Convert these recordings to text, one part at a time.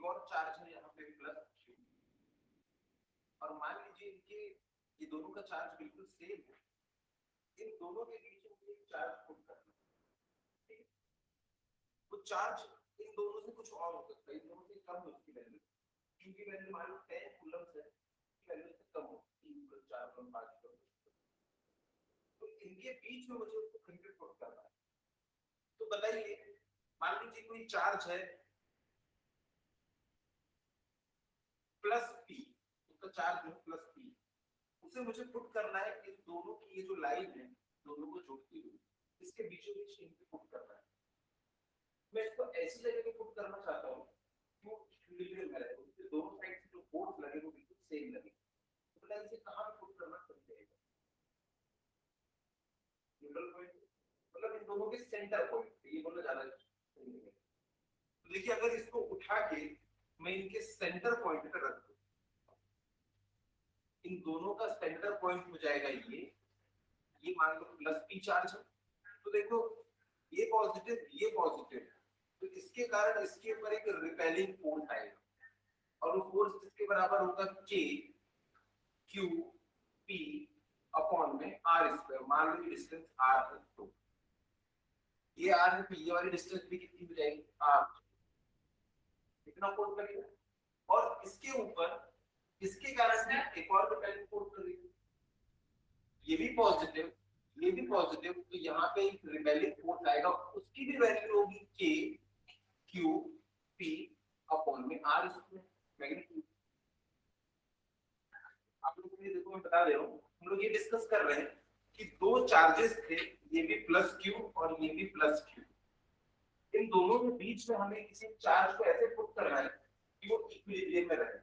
एक और चार्ज है यहाँ पे प्लस क्यू, और मान लीजिए इनके ये दोनों का चार्ज बिल्कुल सेम है, इन दोनों के बीच में एक चार्ज पुट करना है। वो चार्ज इन दोनों से कुछ और हो सकता है, इन दोनों से कम हो उसकी वैल्यू, क्यू की वैल्यू मान लो 10 कूलम्स है, वैल्यू से कम हो 3 कूलम 4 कूलम 5 कूलम, तो इनके बीच में मुझे उसको कंप्यूट पुट करना है। तो बताइए मान लीजिए कोई चार्ज है प्लस पी, उसका चार्ज है प्लस पी, उसे मुझे पुट करना है इन दोनों की ये जो लाइन है दोनों को जोड़ती हुई, इसके बीचों बीच इनको पुट करना है। मैं इसको ऐसी जगह पे पुट करना चाहता हूँ जो इक्विलिब्रियम में रहे, उसके दोनों साइड से जो फोर्स लगे वो बिल्कुल सेम लगे। तो मैं इसे कहां पे पुट करना सही रहेगा? न्यूट्रल पॉइंट, मतलब इन दोनों के सेंटर पॉइंट, ये बोलना ज्यादा सही नहीं है। तो देखिए अगर इसको उठा के मैं इनके सेंटर पॉइंट पे रख दूं, इन दोनों का सेंटर पॉइंट हो जाएगा ये मान लो प्लस पी चार्ज है, तो देखो ये पॉजिटिव है, तो इसके कारण इसके ऊपर एक रिपेलिंग फोर्स आएगा, और वो फोर्स किसके बराबर होगा? के क्यू पी अपॉन में आर स्क्वायर। मान लो डिस्टेंस आर है, तो ये आर है, तो ये वाली डिस्टेंस भी कितनी हो जाएगी? आर, इतना फोर्स लगेगा, और इसके ऊपर इसके कारण से एक और रिपेलिंग फोर्स लगेगी, ये भी पॉजिटिव ये भी पॉजिटिव, तो यहाँ पे एक रिपेलिंग फोर्स आएगा, उसकी भी वैल्यू होगी के क्यू पी अपॉन में आर स्क्वायर मैग्नीट्यूड। आप लोगों को ये देखो मैं बता दे रहा हूँ, हम लोग ये डिस्कस कर रहे हैं कि दो चार्जेस थे, ये भी प्लस क्यू और ये भी प्लस क्यू, इन दोनों के बीच में हमें किसी चार्ज को ऐसे पुट करना है कि वो इक्विलिब्रियम में रहे।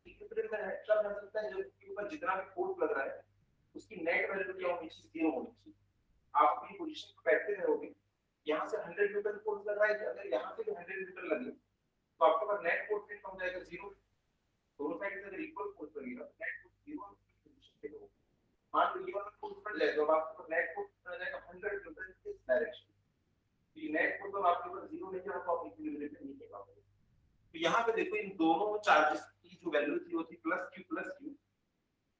इक्विलिब्रियम में तब रह सकता है जब इसके ऊपर जितना भी फोर्स लग रहा है उसकी नेट वैल्यू क्या होनी चाहिए? 0 होनी चाहिए। आप अपनी पोजीशन पे बैठे रहोगे, यहाँ से 100 न्यूटन फोर्स लग रहा है, अगर यहाँ से भी 100 न्यूटन लगे तो आपके पास नेट फोर्स कितना हो जाएगा? 0। दोनों साइड से अगर इक्वल फोर्स लगेगा तो नेट फोर्स 0 पोजीशन पे होगा। मान लो ये वाला फोर्स पड़ जाए तो आपको नेट फोर्स आ जाएगा 100 न्यूटन इस डायरेक्शन, ये नेट फोर्स तो आपके ऊपर 0 नहीं जाएगा, तो आप इक्विलिब्रियम में नहीं ले पाओगे। तो यहाँ पे देखो इन दोनों चार्जेस की जो वैल्यू थी वो थी प्लस क्यू,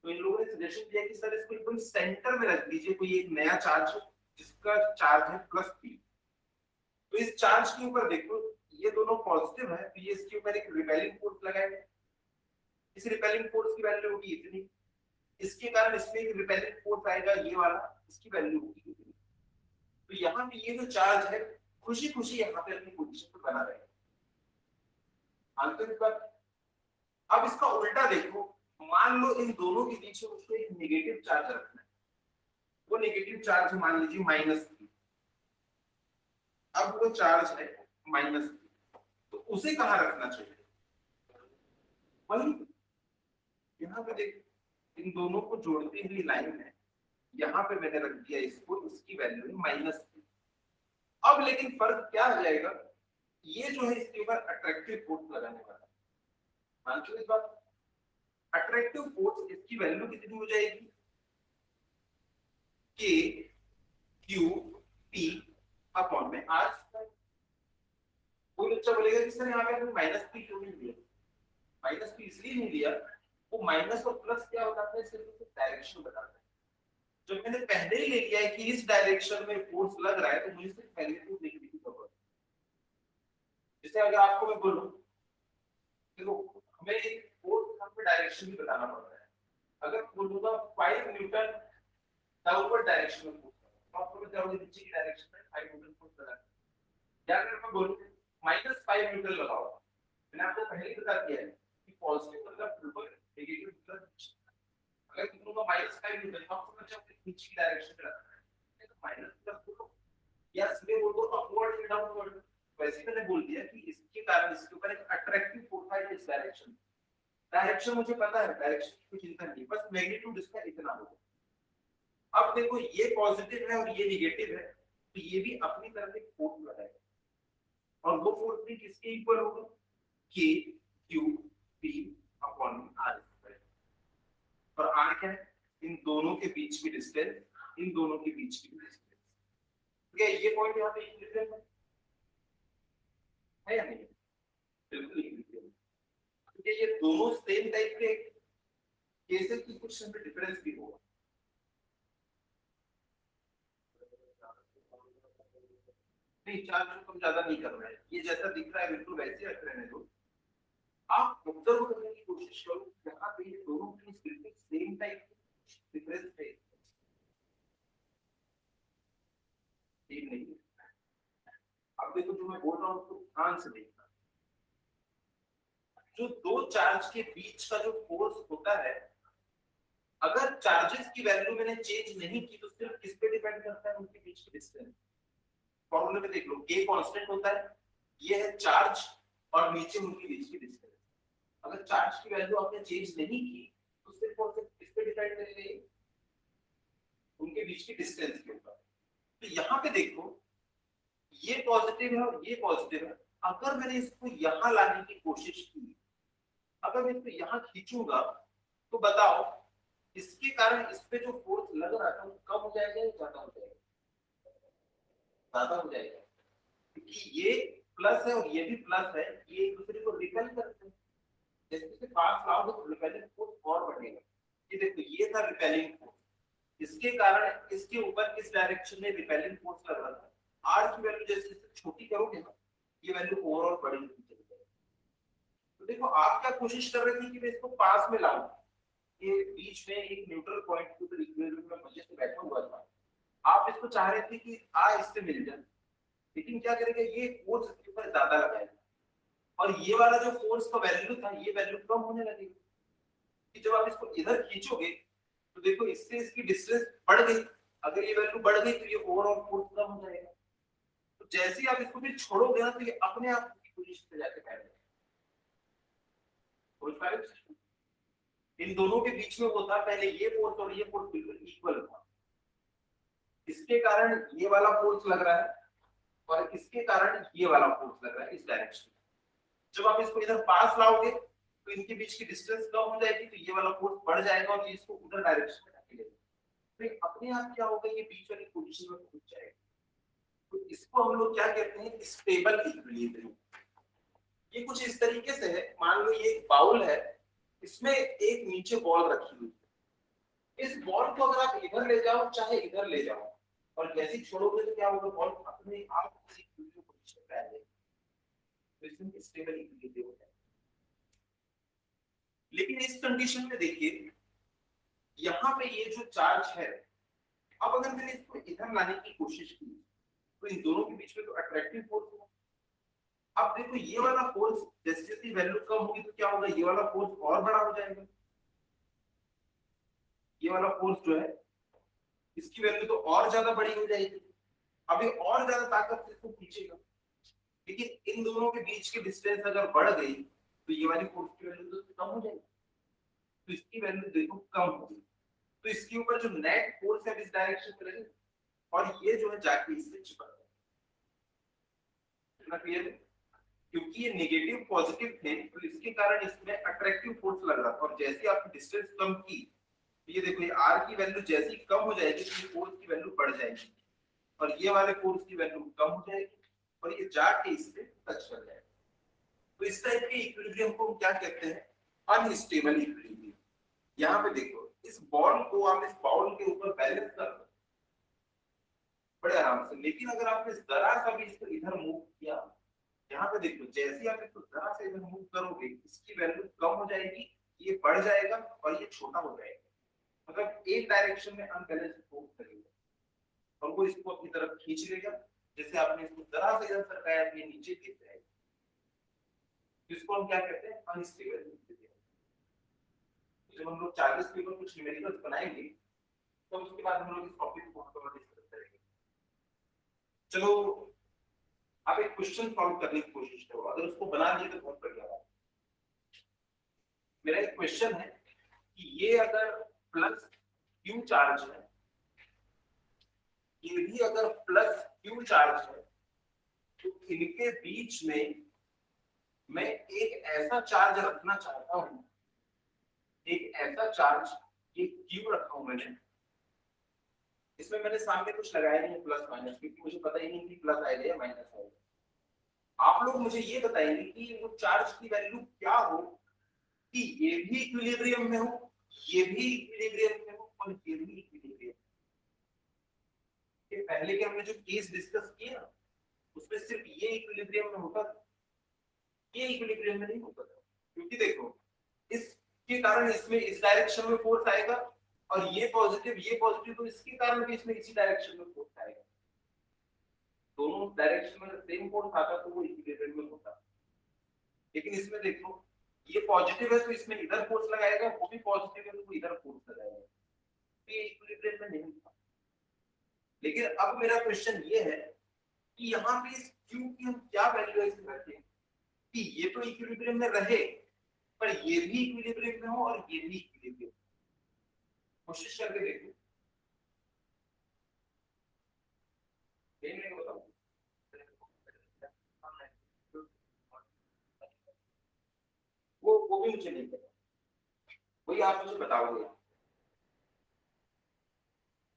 तो इन लोगों ने सजेशन दिया कि सर इसको एकदम सेंटर में रख दीजिए कोई एक नया चार्ज जिसका चार्ज है प्लस पी। तो इस चार्ज के ऊपर देखो ये दोनों पॉजिटिव है, तो ये इसके ऊपर एक रिपेलिंग फोर्स लगाएंगे, इस रिपेलिंग फोर्स की वैल्यू होगी इतनी, इसके कारण इसमें एक रिपेलिंग फोर्स आएगा ये वाला, इसकी वैल्यू होगी इतनी। तो यहाँ पे ये जो चार्ज है खुशी खुशी यहाँ पे अपनी पोजीशन पर बना रहेगा। अब इसका उल्टा देखो, मान लो इन दोनों के बीच में उसको एक नेगेटिव चार्ज रखना है, वो नेगेटिव चार्ज मान लीजिए -3, अब वो चार्ज है -3, तो उसे कहां रखना चाहिए? वही यहाँ पे देख, इन दोनों को जोड़ती हुई लाइन है, यहाँ पे मैंने रख दिया इसको, इसकी वैल्यू है -3। अब लेकिन फर्क क्या आ जाएगा, ये जो है इसके ऊपर अट्रैक्टिव फोर्स लगाने वाला, मानते हो इस बात? अट्रैक्टिव फोर्स इसकी वैल्यू कितनी हो जाएगी? के क्यू पी अपॉन में आर स्क्वायर। कोई बच्चा बोलेगा कि सर यहाँ पे हमने -p क्यों नहीं लिया? -p इसलिए नहीं लिया, वो माइनस और प्लस क्या बताता है? सिर्फ डायरेक्शन बताता है। जब मैंने पहले ही ले लिया है कि इस डायरेक्शन में फोर्स लग रहा है तो मुझे सिर्फ मैग्नीट्यूड लिखने की जरूरत है। जैसे अगर आपको मैं बोलूं देखो हमें एक फोर्स का डायरेक्शन भी बताना पड़ता है, अगर बोलूंगा 5 न्यूटन डाउनवर्ड डायरेक्शन में फोर्स, तो आपको मैं जाओगे नीचे की डायरेक्शन में 5 न्यूटन फोर्स लगा, या अगर मैं बोलूं -5 न्यूटन लगाओ, मैंने आपको पहले ही बता दिया है कि पॉजिटिव मतलब ऊपर, नेगेटिव मतलब नीचे। अगर तुम लोग -5 न्यूटन तो आपको जब नीचे की डायरेक्शन में रखना है तो माइनस प्लस बोलो या सीधे बोल दो अपवर्ड या डाउनवर्ड। वैसे मैंने बोल दिया कि इसके कारण इसके ऊपर एक अट्रैक्टिव फोर्स है इस डायरेक्शन, डायरेक्शन मुझे पता है, डायरेक्शन की कोई चिंता नहीं, बस मैग्नीट्यूड इसका इतना होगा। अब देखो ये पॉजिटिव है और ये नेगेटिव है, तो ये भी अपनी तरफ एक फोर्स लगाएगा, और वो फोर्स भी किसके इक्वल होगा? K Q P upon R square. और आर क्या है? इन दोनों के बीच की डिस्टेंस, इन दोनों के बीच की डिस्टेंस। ठीक है, ये पॉइंट यहाँ पे इक्विलिब्रियम है या नहीं? बिल्कुल इक्विलिब्रियम। क्योंकि ये दोनों सेम टाइप के केसेस की कुछ डिफरेंस भी होगा। नहीं, चार्ज को कम ज्यादा नहीं करना है, ये जैसा दिख रहा है बिल्कुल वैसे रख रहने दो। आप ऑब्जर्व करने की कोशिश करो, यहाँ पे ये दोनों की बिल्कुल सेम टाइप की डिफरेंस है, सेम नहीं। अब देखो जो मैं बोल रहा हूँ तो ध्यान से देखना, जो दो चार्ज के बीच का जो फोर्स होता है, अगर चार्जेस की वैल्यू मैंने चेंज नहीं की तो सिर्फ किस पे डिपेंड करता है, उनके बीच की डिस्टेंस। फॉर्मूले में देख लो, k कांस्टेंट होता है, ये है चार्ज और नीचे उनके बीच की डिस्टेंस। अगर चार्ज की वैल्यू आपने चेंज नहीं की तो सिर्फ और सिर्फ किस पे डिपेंड करेगी, उनके बीच की डिस्टेंस के ऊपर। तो यहाँ पे देखो, ये पॉजिटिव है और ये पॉजिटिव है। अगर मैंने इसको यहाँ लाने की कोशिश की, अगर मैं इसको यहाँ खींचूंगा तो बताओ इसके कारण इस पे जो फोर्स लग रहा था वो कम हो जाएगा या ज्यादा हो जाएगा? ज्यादा हो जाएगा, क्योंकि ये प्लस है और ये भी प्लस है, ये एक दूसरे को रिपेल करते हैं। जैसे जैसे पास लाओगे तो रिपेलिंग फोर्स और बढ़ेगा। ये देखो, ये था रिपेलिंग फोर्स, इसके कारण इसके ऊपर इस डायरेक्शन में रिपेलिंग फोर्स लग रहा था। आर की वैल्यू जैसे जैसे छोटी करोगे ना, ये वैल्यू और बढ़ेगी। तो देखो, आप क्या कोशिश कर रहे थे कि मैं इसको पास में लाऊं, ये बीच में एक न्यूट्रल पॉइंट के ऊपर इक्विलिब्रियम में मजे से बैठा हुआ था। आप इसको चाह रहे थे कि इससे मिल जाए, लेकिन क्या करेगा, ये फोर्स इसके ऊपर ज्यादा लगाएगा और ये वाला जो फोर्स का वैल्यू था, ये वैल्यू कम होने लगेगी। कि जब आप इसको इधर खींचोगे तो देखो, इससे इसकी डिस्टेंस बढ़ गई। अगर ये वैल्यू बढ़ गई तो ये ओवरऑल फोर्स कम हो जाएगा। तो जैसे ही आप इसको फिर छोड़ोगे ना, तो ये अपने आप की पोजीशन पे जाके बैठ जाएगा। समझ पा रहे हो? इन दोनों के बीच में वो था, पहले ये फोर्स और ये फोर्स बिल्कुल इक्वल था, इसके कारण ये वाला फोर्स लग रहा है और इसके कारण ये वाला फोर्स लग रहा है इस डायरेक्शन में। जब आप इसको इधर पास लाओगे तो इनके बीच की डिस्टेंस कम हो जाएगी, तो ये वाला फोर्स बढ़ जाएगा और ये इसको उधर डायरेक्शन में ढकेलेगा। तो अपने आप क्या होगा, ये बीच वाली पोजीशन में पहुंच जाएगा। तो इसको हम लोग क्या कहते हैं, स्टेबल इक्विलिब्रियम। ये कुछ इस तरीके से है, मान लो ये एक बाउल है, इसमें एक नीचे बॉल रखी हुई है। इस बॉल को अगर आप इधर ले जाओ चाहे इधर ले जाओ, और जैसे ही छोड़ोगे तो क्या होगा, बॉल अपने आप किसी पोजीशन पे आ जाएगी। तो इसमें स्टेबल इक्विलिब्रियम होता है। लेकिन इस कंडीशन में देखिए, यहाँ पे ये जो चार्ज है, अब अगर मैंने इसको इधर लाने की कोशिश की तो इन दोनों के बीच में तो अट्रैक्टिव फोर्स होगा। अब देखो, ये वाला फोर्स जैसे जैसे वैल्यू कम होगी तो क्या होगा, ये वाला फोर्स और बड़ा हो जाएगा। ये वाला फोर्स जो है, इसकी वैल्यू तो और ज्यादा बड़ी हो जाएगी। अभी और ज्यादा ताकत से इसको खींचेगा, लेकिन इन दोनों के बीच की डिस्टेंस अगर बढ़ गई तो ये वाली फोर्स की वैल्यू तो कम हो जाएगी। तो इसकी वैल्यू देखो कम होगी, तो इसके ऊपर जो नेट फोर्स है इस डायरेक्शन में रहेगी और ये जो है जाके इससे चिपक जाएगा। इतना क्लियर है? क्योंकि ये नेगेटिव पॉजिटिव थे तो इसके कारण इसमें अट्रैक्टिव फोर्स लग रहा था, और जैसे आपने डिस्टेंस कम की तो ये देखो, ये आर की वैल्यू जैसी कम हो जाएगी तो ये फोर्स की वैल्यू बढ़ जाएगी और ये वाले फोर्स की वैल्यू कम हो जाएगी और ये जाके इससे टच कर जाएगा। तो इस टाइप के इक्विलिब्रियम को हम क्या कहते हैं, अनस्टेबल इक्विलिब्रियम। यहाँ पे देखो, इस बॉल को आप इस बाउल के ऊपर बैलेंस कर दो बड़े आराम से, लेकिन अगर आपने जरा सा भी इसको इधर मूव किया, यहाँ पे देखो, जैसे आप इसको जरा से इधर मूव करोगे इसकी वैल्यू कम हो जाएगी, ये बढ़ जाएगा और ये छोटा हो जाएगा। मतलब एक डायरेक्शन में अनबैलेंस फोर्स लगेगा और वो इसको अपनी तरफ खींच लेगा। जैसे आपने इसको जरा से इधर सरकाया तो ये नीचे गिर जाएगा। इसको हम क्या कहते हैं, अनस्टेबल इक्विलिब्रियम। जब हम लोग चार्जेस के ऊपर कुछ न्यूमेरिकल्स बनाएंगे तो उसके बाद हम लोग इस टॉपिक को कवर डिस्कस करेंगे। चलो, आप एक क्वेश्चन सॉल्व करने की कोशिश करो, अगर उसको बना लिए तो बहुत बढ़िया बात। मेरा एक क्वेश्चन है कि ये अगर प्लस क्यू चार्ज है, ये भी अगर प्लस क्यू चार्ज है, तो इनके बीच में मैं एक ऐसा चार्ज रखना चाहता हूं, एक ऐसा चार्ज, ये क्यू रखा हूं मैंने, इसमें मैंने सामने कुछ लगाया नहीं है प्लस माइनस, क्योंकि मुझे पता ही नहीं कि प्लस आएगा या माइनस आएगा। आप लोग मुझे ये बताएंगे कि वो चार्ज की वैल्यू क्या हो कि ये भी इक्विलिब्रियम में हो, ये भी इक्विलिब्रियम में हो और ये भी इक्विलिब्रियम। ये पहले के हमने जो केस डिस्कस किया ना, उसमें सिर्फ ये इक्विलिब्रियम में होता था, ये इक्विलिब्रियम में नहीं होता था। क्योंकि देखो इसके कारण इसमें इस डायरेक्शन में फोर्स आएगा और ये पॉजिटिव तो इसके कारण भी इसमें इसी डायरेक्शन में फोर्स आएगा। दोनों डायरेक्शन में सेम फोर्स आता तो वो इक्विलिब्रियम में होता। लेकिन इसमें देखो ये पॉजिटिव है तो इसमें इधर फोर्स लगाएगा, वो भी पॉजिटिव है तो वो इधर फोर्स लगाएगा, तो ये इक्विलिब्रियम में नहीं था। लेकिन अब मेरा क्वेश्चन ये है कि यहाँ पे इस Q की हम क्या वैल्यू ऐसे रखें कि ये तो इक्विलिब्रियम में रहे पर ये भी इक्विलिब्रियम में हो और ये भी इक्विलिब्रियम। कोशिश करके देखो, बताओ वो भी मुझे नहीं पता, वही आप मुझे बताओगे।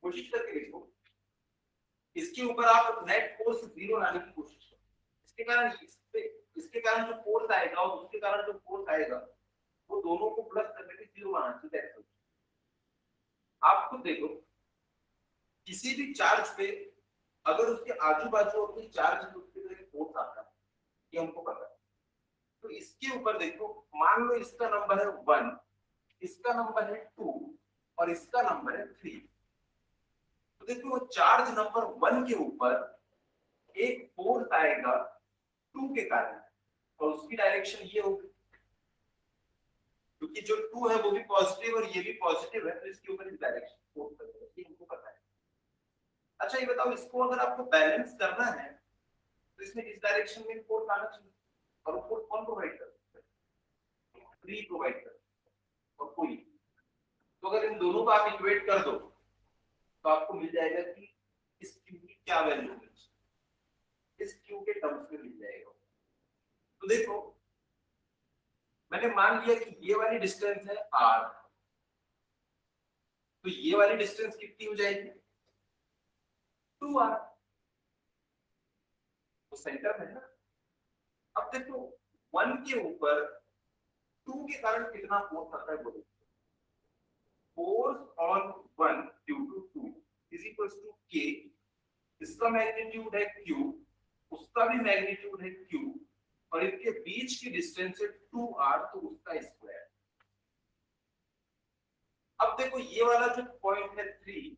कोशिश करके देखो, इसके ऊपर आप नेट फोर्स 0 लाने की कोशिश करो। इसके कारण जो फोर्स आएगा और उसके कारण जो फोर्स आएगा वो दोनों को प्लस करके 0 आना चाहिए। आप खुद देखो, किसी भी चार्ज पे अगर उसके आजू बाजू अपनी चार्ज है तो उसके लिए फोर्स आता है, ये हमको पता है। तो इसके ऊपर देखो, मान लो इसका नंबर है 1, इसका नंबर है 2 और इसका नंबर है 3। तो देखो चार्ज नंबर 1 के ऊपर एक फोर्स आएगा 2 के कारण और उसकी डायरेक्शन ये होगी, क्योंकि जो 2 है वो भी पॉजिटिव और ये भी पॉजिटिव है तो इसके ऊपर इस डायरेक्शन फोर्स करेगा, ये हमको पता है। अच्छा ये बताओ, इसको अगर आपको बैलेंस करना है तो इसमें इस डायरेक्शन में फोर्स आना चाहिए और वो फोर्स कौन प्रोवाइड कर सकता है? 3 प्रोवाइड कर और कोई। तो अगर इन दोनों को आप इक्वेट कर दो तो आपको मिल जाएगा कि इस Q की क्या वैल्यू है, इस Q के टर्म्स में मिल जाएगा। तो देखो मैंने मान लिया कि ये वाली डिस्टेंस है r, तो ये वाली डिस्टेंस कितनी हो जाएगी 2r, तो सेंटर में है ना। अब देखो 1 के ऊपर 2 के कारण कितना फोर्स आता है बोलो, force on 1 due to 2 is equals to k, इसका मैग्नीट्यूड है q, उसका भी मैग्नीट्यूड है q और इनके बीच की डिस्टेंस है 2r, तो उसका स्क्वायर। अब देखो ये वाला जो पॉइंट है 3,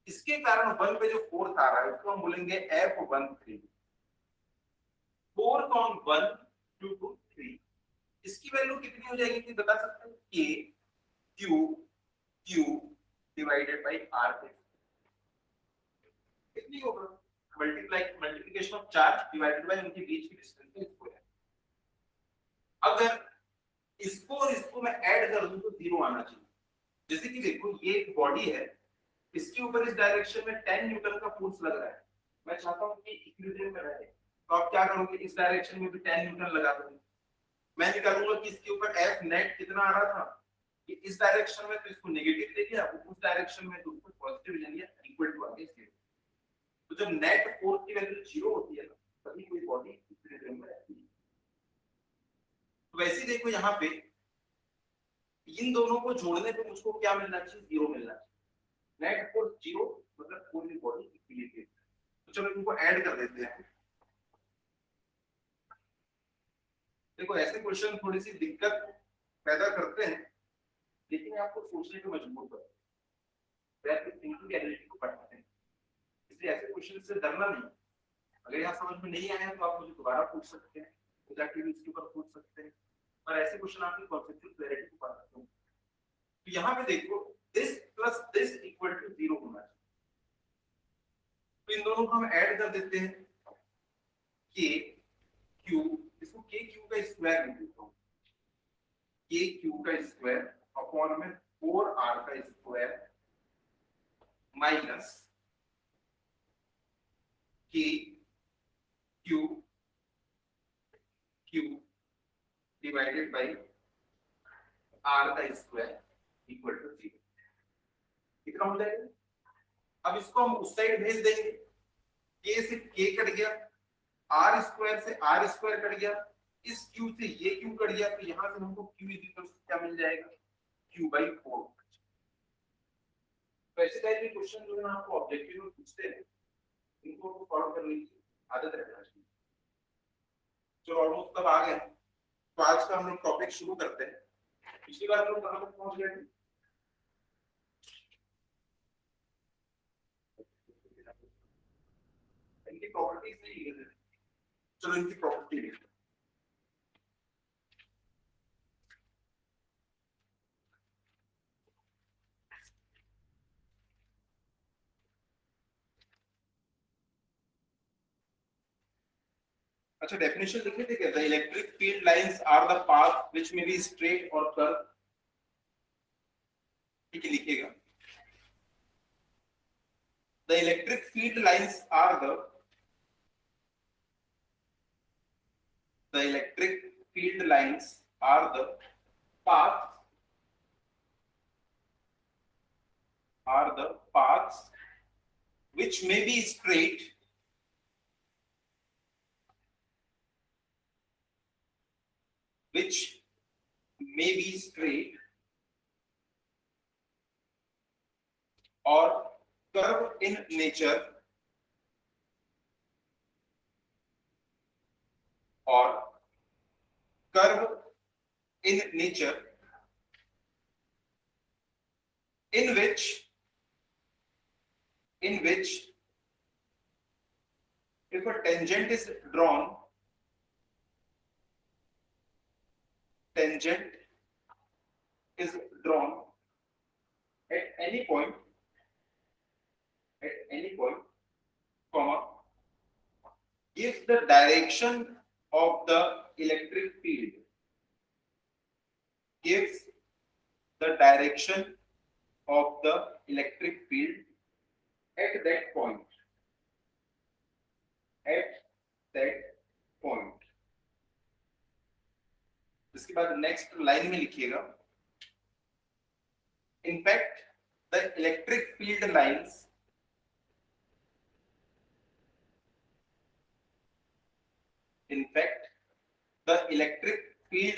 इसके कारण 1 पे जो फोर्स आ रहा है उसको हम बोलेंगे F13, force on 1 due to 3। इसकी वैल्यू कितनी हो जाएगी कि बता सकते हो, k q divided by r पे कितनी होगा, multiplication of charge divided by उनके बीच की डिस्टेंस का स्क्वायर। अगर इसको और इसको मैं ऐड कर दूं तो 0 आना चाहिए। जैसे कि देखो ये एक बॉडी है, इसके ऊपर इस डायरेक्शन में 10 न्यूटन का फोर्स लग रहा है, मैं चाहता हूं कि इक्विलिब्रियम में रहे, तो आप क्या करोगे, इस डायरेक्शन में भी 10 न्यूटन लगा दोगे। मैं निकालूंगा कि इसके ऊपर F नेट कितना आ रहा था, कि इस डायरेक्शन में तो इसको नेगेटिव ले लिया, उस डायरेक्शन में तो उसको पॉजिटिव ले लिया, इक्वल टू आ गया। तो जब नेट फोर्स की वैल्यू 0 होती है ना, तभी कोई बॉडी इक्विलिब्रियम में रहती है। तो वैसे देखो यहाँ पे इन दोनों को जोड़ने पे मुझको क्या मिलना चाहिए, 0 मिलना चाहिए। नेट फोर्स 0 मतलब पूरी बॉडी इक्विलिब्रियम। तो चलो इनको ऐड कर देते हैं। देखो ऐसे क्वेश्चन थोड़ी सी दिक्कत पैदा करते हैं, लेकिन आपको सोचने पे मजबूर करते हैं, थिंकिंग एबिलिटी को बढ़ाते हैं। इसलिए ऐसे क्वेश्चन से डरना नहीं। अगर यहाँ समझ में नहीं आया तो आप मुझे दोबारा पूछ सकते हैं, तो जाके भी इसके ऊपर पूछ सकते हैं, और ऐसे क्वेश्चन आपकी कॉन्सेप्चुअल क्लैरिटी को बढ़ाते हैं। तो यहाँ पे देखो this plus this equal to 0 होना चाहिए। तो इन दोनों को हम ऐड कर देते हैं, k q, इसको k q का स्क्वायर लिख देता हूँ, k q का स्क्वायर अपॉन में 4r का square minus k q divided by r का स्क्वायर इक्वल टू 0। कितना हो जाएगा, अब इसको हम उस साइड भेज देंगे, k से k कट गया, r स्क्वायर से r स्क्वायर कट गया, इस Q से ये Q कट गया तो यहाँ से हमको Q इक्वल क्या मिल जाएगा, Q/4। वैसे टाइप के क्वेश्चन जो है ना आपको ऑब्जेक्टिव में पूछते हैं, इनको फॉलो करने की आदत रहना चाहिए। चलो ऑलमोस्ट तब आ गए, तो आज का हम लोग टॉपिक शुरू करते हैं। पिछली बार हम लोग कहाँ तक पहुंच गए थे? इनकी प्रॉपर्टीज नहीं लिखे थे। चलो इनकी प्रॉपर्टी लिखते हैं। अच्छा डेफिनेशन लिखे थे क्या? The electric field lines are the path which may be straight और कर्व। ठीक है, लिखिएगा। The electric field lines are the electric field lines are the paths which may be straight or curve in nature or curve in nature in which if a tangent is drawn at any point comma gives the direction of the electric field gives the direction of the electric field at that point इसके बाद next line में लिखिएगा in fact the electric field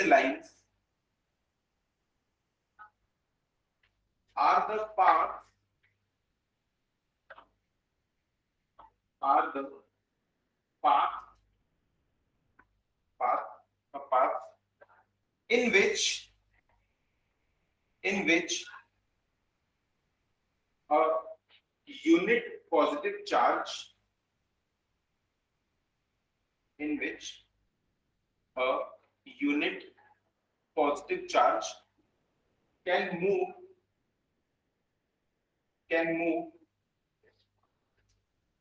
lines are the paths are the path path a path in which a unit positive charge in which a unit positive charge can move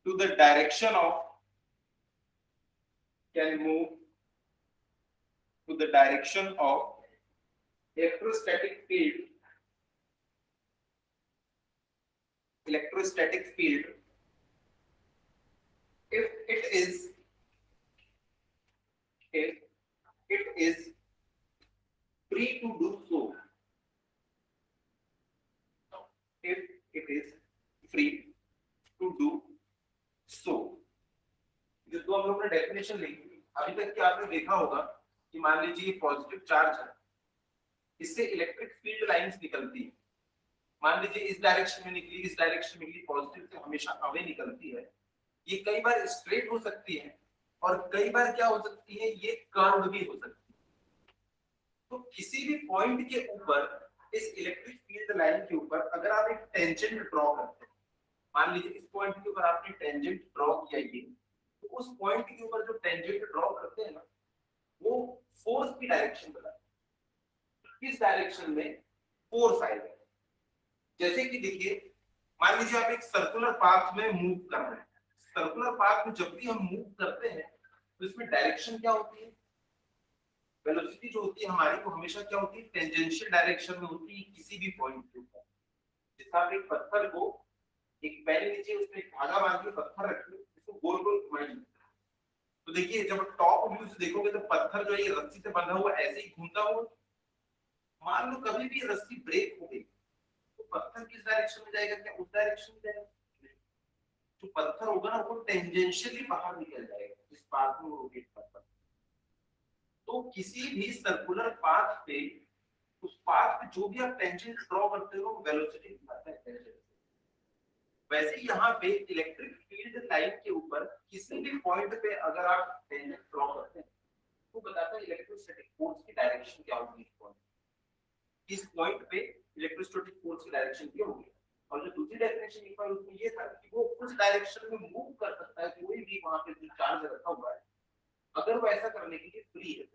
to the direction of electrostatic field if it is free to do so if it is free to do so ये तो हम लोग ने definition लिखी। अभी तक क्या आपने देखा होगा कि मान लीजिए पॉजिटिव चार्ज है, इससे इलेक्ट्रिक फील्ड लाइंस निकलती है। मान लीजिए इस डायरेक्शन में निकली, इस डायरेक्शन में निकली, पॉजिटिव से हमेशा अवे निकलती है। ये कई बार स्ट्रेट हो सकती है और कई बार क्या हो सकती है, ये कर्व भी हो सकती है। तो किसी भी पॉइंट के ऊपर इस इलेक्ट्रिक फील्ड लाइन के ऊपर अगर आप एक टेंजेंट ड्रॉ करते हैं, मान लीजिए इस पॉइंट के ऊपर आपने टेंजेंट ड्रॉ किया, ये तो उस पॉइंट के ऊपर जो टेंजेंट ड्रॉ करते हैं ना, वो फोर्स की डायरेक्शन बताता है। किस डायरेक्शन में फोर्स आएगा। जैसे कि देखिए, मान लीजिए आप एक सर्कुलर पाथ में मूव कर रहे हैं। सर्कुलर पाथ में जब भी हम मूव करते हैं तो इसमें डायरेक्शन क्या होती है, वेलोसिटी जो होती है हमारी, वो हमेशा क्या होती है, टेंजेंशियल डायरेक्शन में होती है किसी भी पॉइंट के ऊपर। जैसे आप एक पत्थर को एक पैर नीचे उसमें एक धागा बांध के पत्थर रखिए, इसको गोल गोल घुमाइए, तो देखिए जब टॉप व्यू से देखोगे तो पत्थर जो है ये रस्सी से बंधा हुआ ऐसे ही घूमता हुआ। मान लो कभी भी रस्सी ब्रेक हो गई तो पत्थर किस डायरेक्शन में जाएगा, क्या उस डायरेक्शन में जाएगा? जो पत्थर होगा ना वो टेंजेंशियली बाहर निकल जाएगा इस पाथ में रोटेट करता। तो किसी भी सर्कुलर पाथ पे उस पाथ पे जो भी आप टेंजेंट ड्रॉ करते हो वेलोसिटी दिखाता है टेंजेंट। वैसे ही यहाँ पे इलेक्ट्रिक फील्ड लाइन के ऊपर किसी भी पॉइंट पे अगर आप टेंजेंट ड्रॉ करते हैं तो बताता है इलेक्ट्रोस्टैटिक फोर्स की डायरेक्शन क्या होगी इस पॉइंट, इस पॉइंट पे इलेक्ट्रोस्टैटिक फोर्स की डायरेक्शन क्या होगी। और जो दूसरी डेफिनेशन लिखा है उसमें ये था कि वो उस डायरेक्शन में मूव कर सकता है कोई भी वहां पे जो चार्ज रखा हुआ है, अगर वो ऐसा करने के लिए फ्री है।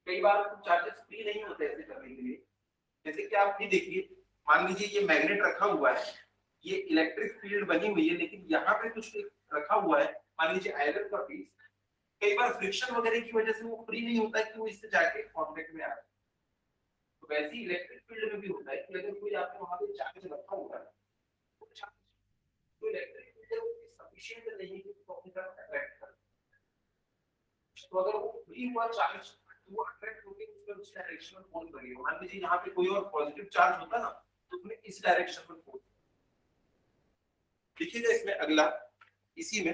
कई बार चार्जेस फ्री नहीं होते ऐसे करने के लिए। जैसे कि आप भी देखिए, मान लीजिए ये मैग्नेट रखा हुआ है, ये इलेक्ट्रिक फील्ड बनी हुई है, लेकिन यहाँ पे कुछ रखा हुआ है, मान लीजिए आयरन का पीस, कई बार फ्रिक्शन वगैरह की वजह से वो फ्री नहीं होता है कि वो इससे जाके कांटेक्ट में आ जाए। तो वैसे ही इलेक्ट्रिक फील्ड में भी होता है कि अगर कोई आपने वहां पे चार्ज रखा हुआ है तो चार्ज तो इलेक्ट्रिक फील्ड सफिशिएंट नहीं है कि उसको अपनी तरफ अट्रैक्ट करे। तो अगर वो फ्री हुआ चार्ज तो वो अट्रैक्ट होकर उसमें उस डायरेक्शन में फोर्स लगेगा। मान लीजिए यहाँ पे कोई और पॉजिटिव चार्ज होता ना तो उसमें इस डायरेक्शन में फोर्स लिखिएगा। इसमें अगला इसी में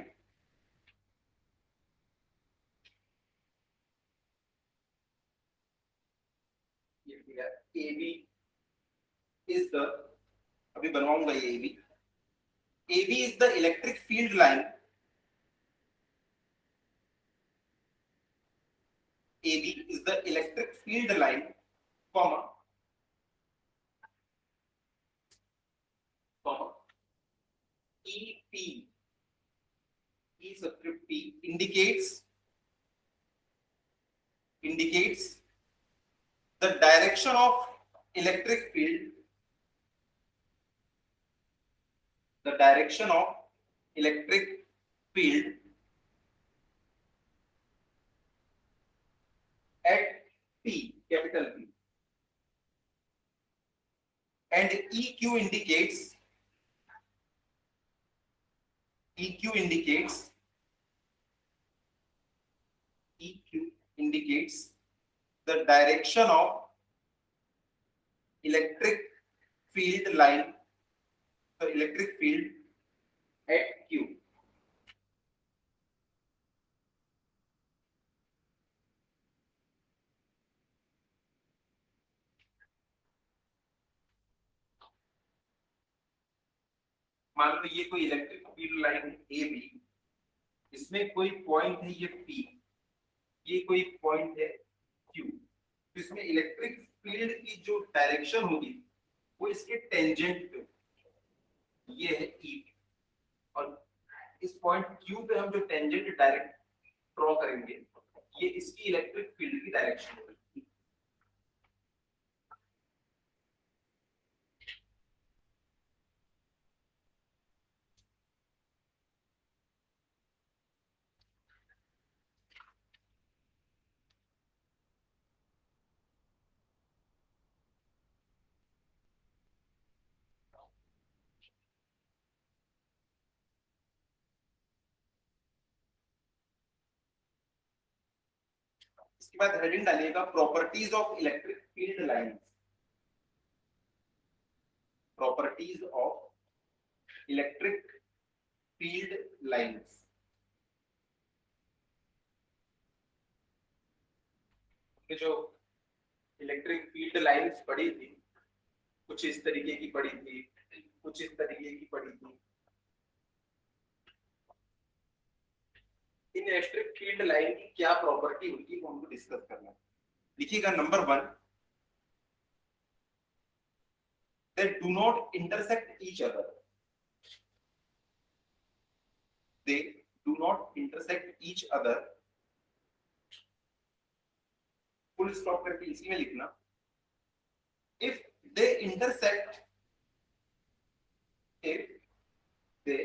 ये दिया AB इज द, अभी बनवाऊंगा ये AB is the electric field line, AB is the electric field line, comma, comma, EP, E subscript P indicates the direction of electric field, the direction of electric field at P, capital P, and EQ indicates EQ indicates the direction of electric field line, the electric field at Q. मान लो ये कोई electric field line है A B, इसमें कोई point है ये P, ये कोई पॉइंट है क्यू, इसमें इलेक्ट्रिक फील्ड की जो डायरेक्शन होगी वो इसके टेंजेंट पे, ये है ई, और इस पॉइंट क्यू पे हम जो टेंजेंट डायरेक्ट ड्रॉ करेंगे ये इसकी इलेक्ट्रिक फील्ड की डायरेक्शन होगी। इसके बाद हेडिंग डालिएगा properties of electric field lines, properties of electric field lines. जो इलेक्ट्रिक फील्ड लाइंस पड़ी थी कुछ इस तरीके की पड़ी थी, कुछ इस तरीके की पड़ी थी। इन इलेक्ट्रिक फील्ड लाइन की क्या प्रॉपर्टी होती है वो हमको डिस्कस करना है। लिखिएगा number 1, they do not intersect each other, they do not intersect each other, full stop करके इसी में लिखना। if they intersect, if they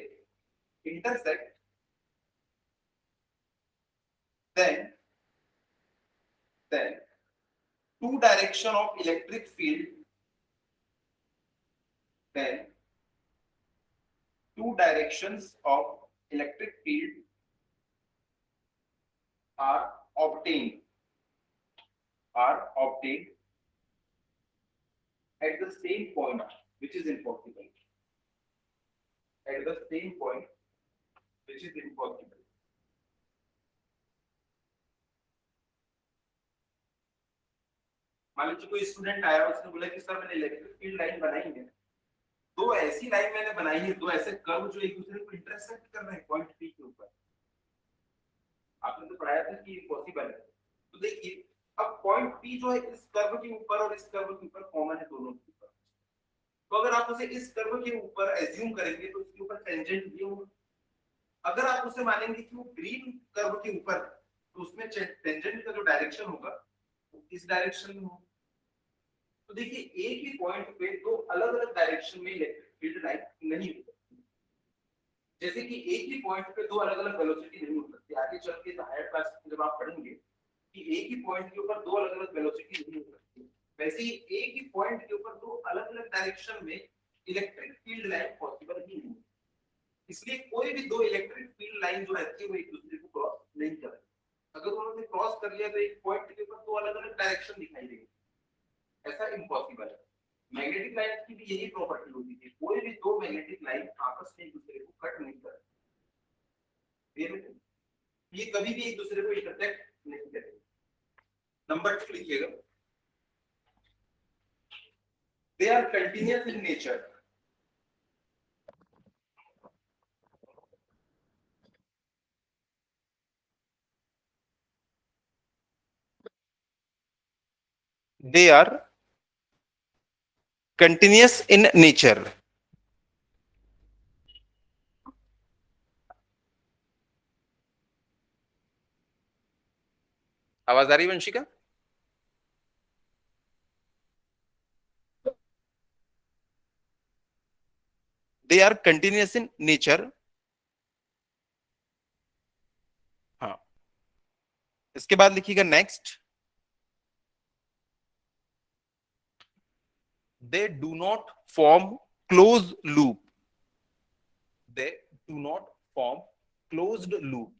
intersect then two direction of electric field, then two directions of electric field are obtained at the same point, which is impossible, at the same point which is impossible. मान लीजिए कोई student आया, उसने बोला कि sir मैंने electric field line बनाई है, दो ऐसी लाइन मैंने बनाई है, दो ऐसे कर्व जो एक दूसरे को इंटरसेक्ट कर रहे हैं पॉइंट पी के ऊपर। आपने तो पढ़ाया था कि पॉसिबल है। तो देखिए अब पॉइंट पी जो है इस कर्व के ऊपर और इस कर्व के ऊपर कॉमन है दोनों के ऊपर। तो अगर आप उसे इस कर्व के ऊपर एज्यूम करेंगे तो उसके ऊपर टेंजेंट भी होगा। अगर आप उसे मानेंगे कि वो ग्रीन कर्व के ऊपर, तो उसमें टेंजेंट का जो डायरेक्शन होगा वो इस डायरेक्शन में होगा। तो देखिए एक ही पॉइंट पे दो अलग अलग डायरेक्शन में इलेक्ट्रिक फील्ड लाइन नहीं हो सकती। जैसे कि एक ही पॉइंट पे दो अलग अलग वेलोसिटी नहीं हो सकती। आगे चल के हायर क्लास जब आप पढ़ेंगे कि एक ही पॉइंट के ऊपर दो अलग अलग वेलोसिटी नहीं हो सकती, वैसे ही एक ही पॉइंट के ऊपर दो अलग अलग डायरेक्शन में इलेक्ट्रिक फील्ड लाइन पॉसिबल ही नहीं। इसलिए कोई भी दो इलेक्ट्रिक फील्ड लाइन जो रहती है वो एक दूसरे को क्रॉस नहीं करेगी। अगर उन्होंने क्रॉस कर लिया तो एक पॉइंट के ऊपर दो अलग अलग डायरेक्शन दिखाई देगी, ऐसा इम्पॉसिबल है। मैग्नेटिक लाइन की भी यही प्रॉपर्टी होती है, कोई भी दो मैग्नेटिक लाइन आपस में एक दूसरे को कट नहीं करेगी, ये कभी भी एक दूसरे को इंटरसेक्ट नहीं करेगी। नंबर 2 लिखिएगा, they are continuous in nature. They are continuous in nature. आवाज आ रही है Vanshika? They are continuous in nature. हाँ, इसके बाद लिखिएगा next, they do not form closed loop. They do not form closed loop.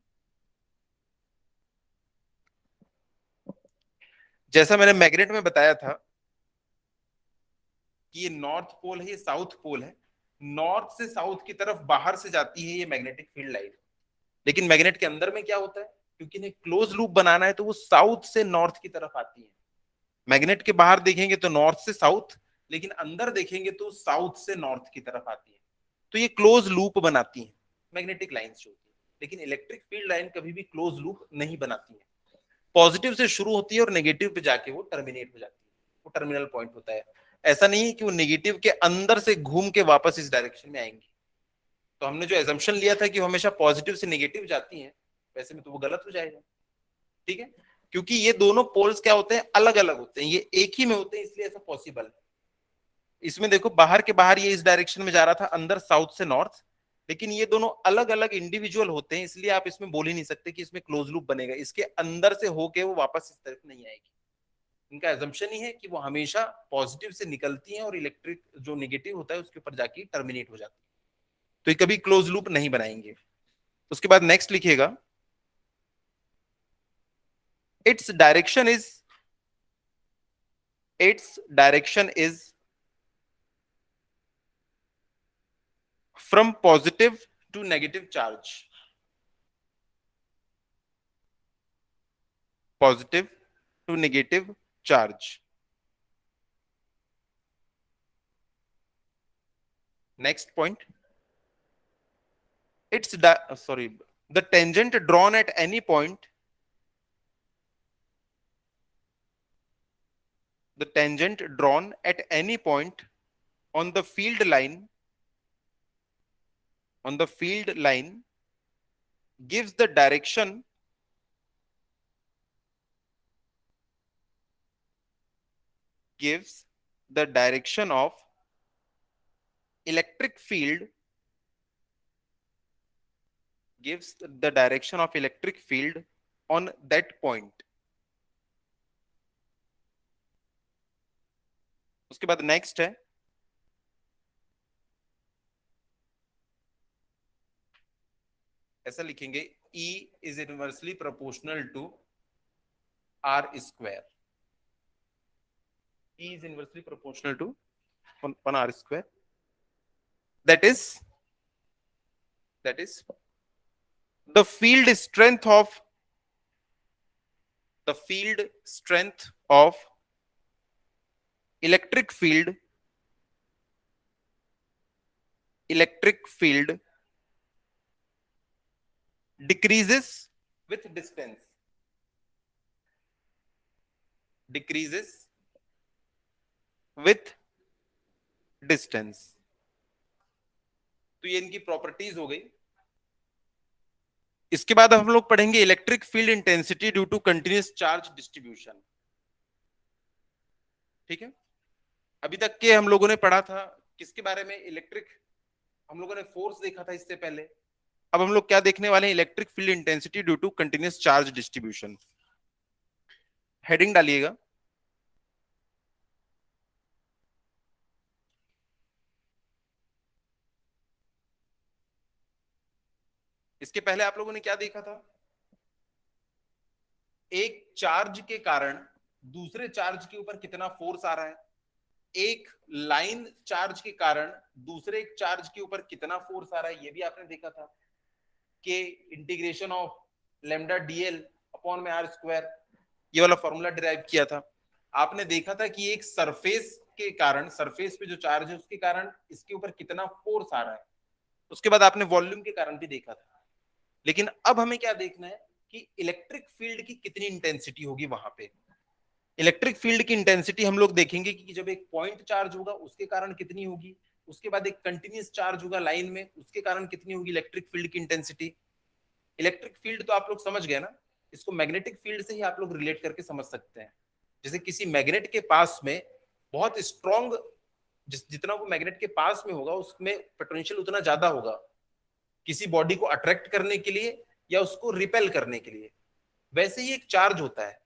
जैसा मैंने मैग्नेट में बताया था कि ये नॉर्थ पोल है, ये साउथ पोल है, नॉर्थ से साउथ की तरफ बाहर से जाती है ये मैग्नेटिक फील्ड लाइन। लेकिन मैग्नेट के अंदर में क्या होता है, क्योंकि इन्हें क्लोज लूप बनाना है तो वो साउथ से नॉर्थ की तरफ आती है। मैग्नेट के बाहर देखेंगे तो नॉर्थ से साउथ, लेकिन अंदर देखेंगे तो साउथ से नॉर्थ की तरफ आती है। तो ये क्लोज लूप बनाती है मैग्नेटिक लाइंस जो होती है। लेकिन इलेक्ट्रिक फील्ड लाइन कभी भी क्लोज लूप नहीं बनाती है। पॉजिटिव से शुरू होती है और नेगेटिव पे जाके वो टर्मिनेट हो जाती है, वो टर्मिनल पॉइंट होता है। ऐसा नहीं है कि वो नेगेटिव के अंदर से घूम के वापस इस डायरेक्शन में आएंगी। तो हमने जो एजम्पशन लिया था कि वो हमेशा पॉजिटिव से नेगेटिव जाती हैं, वैसे में तो वो गलत हो जाएगा। ठीक है, क्योंकि ये दोनों पोल्स क्या होते हैं, अलग अलग होते हैं, ये एक ही में होते हैं, इसलिए ऐसा पॉसिबल है। इसमें देखो बाहर के बाहर ये इस डायरेक्शन में जा रहा था, अंदर साउथ से नॉर्थ, लेकिन ये दोनों अलग अलग इंडिविजुअल होते हैं, इसलिए आप इसमें बोल ही नहीं सकते कि इसमें क्लोज लूप बनेगा। इसके अंदर से होके वो वापस इस तरफ नहीं आएगी। इनका एजम्पशन ही है कि वो हमेशा पॉजिटिव से निकलती हैं और इलेक्ट्रिक जो नेगेटिव होता है उसके ऊपर जाके टर्मिनेट हो जाती है। तो ये कभी क्लोज लूप नहीं बनाएंगे। उसके बाद नेक्स्ट लिखिएगा, its direction is its direction is from positive to negative charge. Positive to negative charge. Next point, it's the tangent drawn at any point, the tangent drawn at any point on the field line gives the direction of electric field on that point. उसके बाद next है, ऐसा लिखेंगे, E is inversely proportional to R square. E is inversely proportional to 1 R square. That is the field strength of electric field decreases with distance, decreases with distance. तो ये इनकी properties हो गई। इसके बाद हम लोग पढ़ेंगे electric field intensity due to continuous charge distribution. ठीक है, अभी तक के हम लोगों ने पढ़ा था किसके बारे में, इलेक्ट्रिक, हम लोगों ने फोर्स देखा था इससे पहले। अब हम लोग क्या देखने वाले हैं, electric field intensity due to continuous charge distribution. Heading डालिएगा। इसके पहले आप लोगों ने क्या देखा था, एक चार्ज के कारण दूसरे चार्ज के ऊपर कितना फोर्स आ रहा है, एक लाइन चार्ज के कारण दूसरे एक चार्ज के ऊपर कितना फोर्स आ रहा है, ये भी आपने देखा था कि integration of lambda DL upon में आर स्क्वायर, ये वाला फॉर्मूला डिराइव किया था। आपने देखा था कि एक सरफेस के कारण, सरफेस पे जो चार्ज है उसके कारण इसके ऊपर कितना फोर्स आ रहा है। उसके बाद आपने वॉल्यूम के कारण भी देखा था। लेकिन अब हमें क्या देखना है कि इलेक्ट्रिक फील्ड की कितनी इंटेंसिटी होगी वहां पे। इलेक्ट्रिक फील्ड की इंटेंसिटी हम लोग देखेंगे कि जब एक पॉइंट चार्ज होगा उसके कारण कितनी होगी, उसके बाद एक कंटिन्यूअस चार्ज होगा लाइन में उसके कारण कितनी होगी इलेक्ट्रिक फील्ड की इंटेंसिटी। इलेक्ट्रिक फील्ड तो आप लोग समझ गए ना, इसको मैग्नेटिक फील्ड से ही आप लोग रिलेट करके समझ सकते हैं। जैसे किसी मैग्नेट के पास में बहुत स्ट्रॉन्ग, जितना वो मैग्नेट के पास में होगा उसमें पोटेंशियल उतना ज्यादा होगा किसी बॉडी को अट्रैक्ट करने के लिए या उसको रिपेल करने के लिए। वैसे ही एक चार्ज होता है,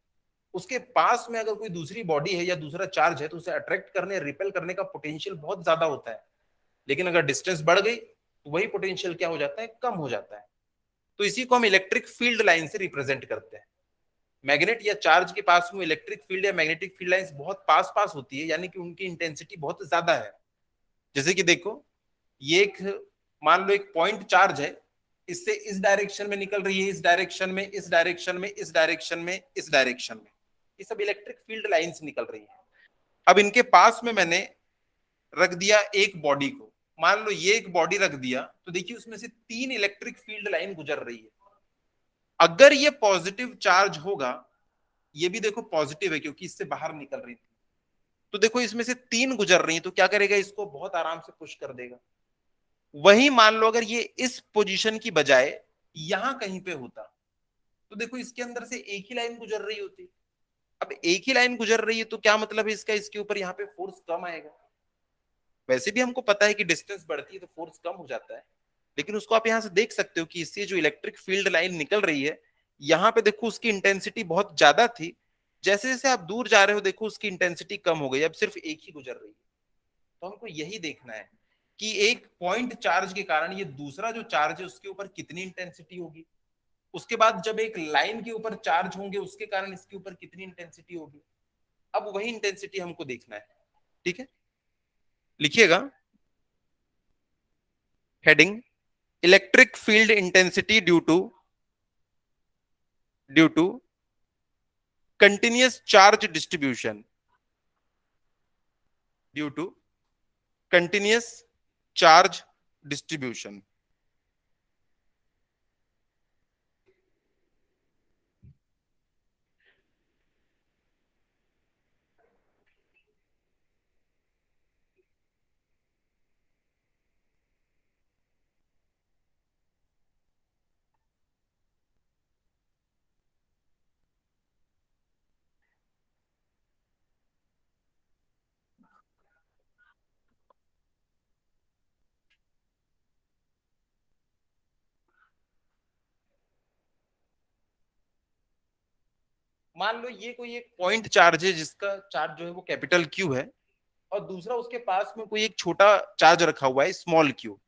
उसके पास में अगर कोई दूसरी बॉडी है या दूसरा चार्ज है तो उसे अट्रैक्ट करने, रिपेल करने का पोटेंशियल बहुत ज्यादा होता है। लेकिन अगर डिस्टेंस बढ़ गई तो वही पोटेंशियल क्या हो जाता है, कम हो जाता है। तो इसी को हम इलेक्ट्रिक फील्ड लाइन से रिप्रेजेंट करते हैं। मैग्नेट या चार्ज के पास में इलेक्ट्रिक फील्ड या मैग्नेटिक फील्ड लाइंस बहुत पास पास होती है, यानी कि उनकी इंटेंसिटी बहुत ज्यादा है। जैसे कि देखो, ये एक, मान लो एक पॉइंट चार्ज है, इससे इस डायरेक्शन में निकल रही है, इस डायरेक्शन में, इस डायरेक्शन में, इस डायरेक्शन में, इस डायरेक्शन में, ये सब इलेक्ट्रिक फील्ड लाइंस निकल रही है। अब इनके पास में मैंने रख दिया एक बॉडी को, मान लो ये एक बॉडी रख दिया, तो देखिए उसमें से 3 इलेक्ट्रिक फील्ड लाइन गुजर रही है। अगर ये पॉजिटिव चार्ज होगा, ये भी देखो पॉजिटिव है क्योंकि इससे बाहर निकल रही थी, तो देखो इसमें से 3 गुजर रही है, तो क्या करेगा, इसको बहुत आराम से पुश कर देगा। वही मान लो अगर ये इस पोजीशन की बजाय यहां कहीं पे होता, तो देखो इसके अंदर से एक ही लाइन गुजर रही होती। अब एक ही लाइन गुजर रही है तो क्या मतलब है इसका, इसके ऊपर यहाँ पे फोर्स कम आएगा। वैसे भी हमको पता है कि डिस्टेंस बढ़ती है तो फोर्स कम हो जाता है, लेकिन उसको आप यहां से देख सकते हो कि इससे जो इलेक्ट्रिक फील्ड लाइन निकल रही है, यहाँ पे देखो उसकी इंटेंसिटी बहुत ज्यादा थी, जैसे जैसे आप दूर जा रहे हो देखो उसकी इंटेंसिटी कम हो गई, अब सिर्फ एक ही गुजर रही है। तो हमको यही देखना है कि एक पॉइंट चार्ज के कारण ये दूसरा जो चार्ज है उसके ऊपर कितनी इंटेंसिटी होगी, उसके बाद जब एक लाइन के ऊपर चार्ज होंगे उसके कारण इसके ऊपर कितनी इंटेंसिटी होगी। अब वही इंटेंसिटी हमको देखना है। ठीक है, लिखिएगा heading, electric field intensity due to continuous charge distribution, due to continuous charge distribution. मान लो ये कोई एक पॉइंट चार्ज है जिसका चार्ज जो है वो कैपिटल क्यू है, और दूसरा उसके पास में कोई एक छोटा चार्ज रखा हुआ है स्मॉल क्यू।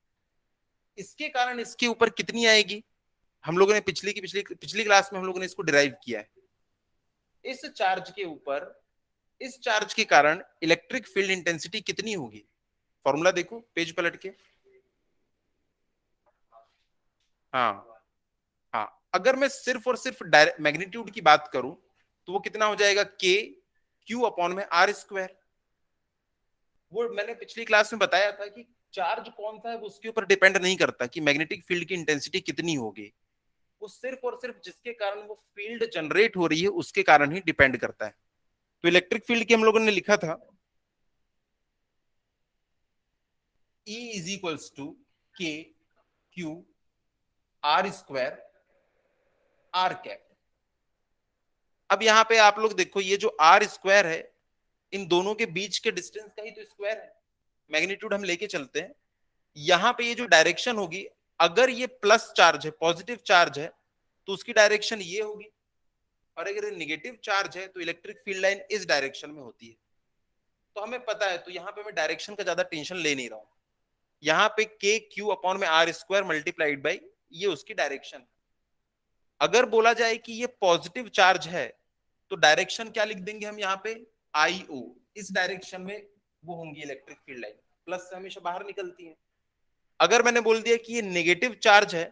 इसके कारण इसके ऊपर कितनी आएगी, हम लोगों ने पिछली क्लास में हम लोगों ने इसको डिराइव किया है। इस चार्ज के ऊपर, इस चार्ज के कारण इलेक्ट्रिक फील्ड इंटेंसिटी कितनी होगी, फॉर्मूला देखो पेज पलट के। हाँ, हाँ, अगर मैं सिर्फ और सिर्फ मैग्नीट्यूड की बात करूं तो वो कितना हो जाएगा, के क्यू अपॉन में आर स्क्वायर। वो मैंने पिछली क्लास में बताया था कि चार्ज कौन सा है वो उसके ऊपर डिपेंड नहीं करता कि मैग्नेटिक फील्ड की इंटेंसिटी कितनी होगी, वो सिर्फ और सिर्फ जिसके कारण वो फील्ड जनरेट हो रही है उसके कारण ही डिपेंड करता है। तो इलेक्ट्रिक फील्ड की हम लोगों ने लिखा था E is equals to K Q R square R cap. अब यहाँ पे आप लोग देखो ये जो आर स्क्वायर है इन दोनों के बीच के डिस्टेंस का ही तो स्क्वायर है, मैग्नीट्यूड हम लेके चलते हैं। यहाँ पे ये जो डायरेक्शन होगी, अगर ये प्लस चार्ज है पॉजिटिव चार्ज है तो उसकी डायरेक्शन ये होगी, और अगर ये निगेटिव चार्ज है तो इलेक्ट्रिक फील्ड लाइन इस डायरेक्शन में होती है। तो हमें पता है, तो यहाँ पे मैं डायरेक्शन का ज्यादा टेंशन ले नहीं रहा हूँ। यहाँ पे के क्यू अपॉन में आर स्क्वायर मल्टीप्लाइड बाई ये उसकी डायरेक्शन। अगर बोला जाए कि ये पॉजिटिव चार्ज है तो डायरेक्शन क्या लिख देंगे हम यहाँ पे, आई ओ। इस डायरेक्शन में वो होंगी इलेक्ट्रिक फील्ड लाइन, प्लस से हमेशा बाहर निकलती है। अगर मैंने बोल दिया कि ये नेगेटिव चार्ज है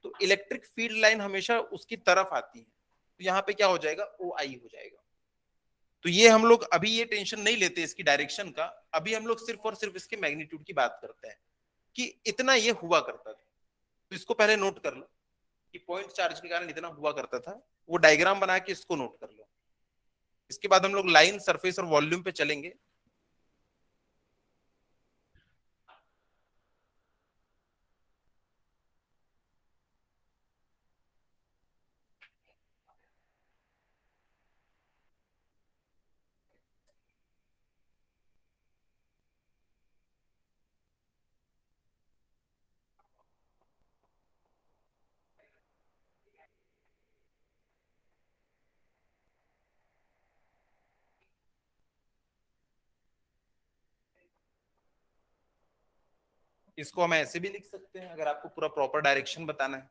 तो इलेक्ट्रिक फील्ड लाइन हमेशा उसकी तरफ आती है, तो यहाँ पे क्या हो जाएगा, ओ आई हो जाएगा। तो ये हम लोग अभी ये टेंशन नहीं लेते इसकी डायरेक्शन का, अभी हम लोग सिर्फ और सिर्फ इसके मैग्नीट्यूड की बात करते हैं कि इतना ये हुआ करता था। तो इसको पहले नोट कर लो कि पॉइंट चार्ज के कारण इतना हुआ करता था, वो डायग्राम बना के इसको नोट कर लो। इसके बाद हम लोग लाइन, सरफेस और वॉल्यूम पे चलेंगे। इसको हम ऐसे भी लिख सकते हैं अगर आपको पूरा प्रॉपर डायरेक्शन बताना है।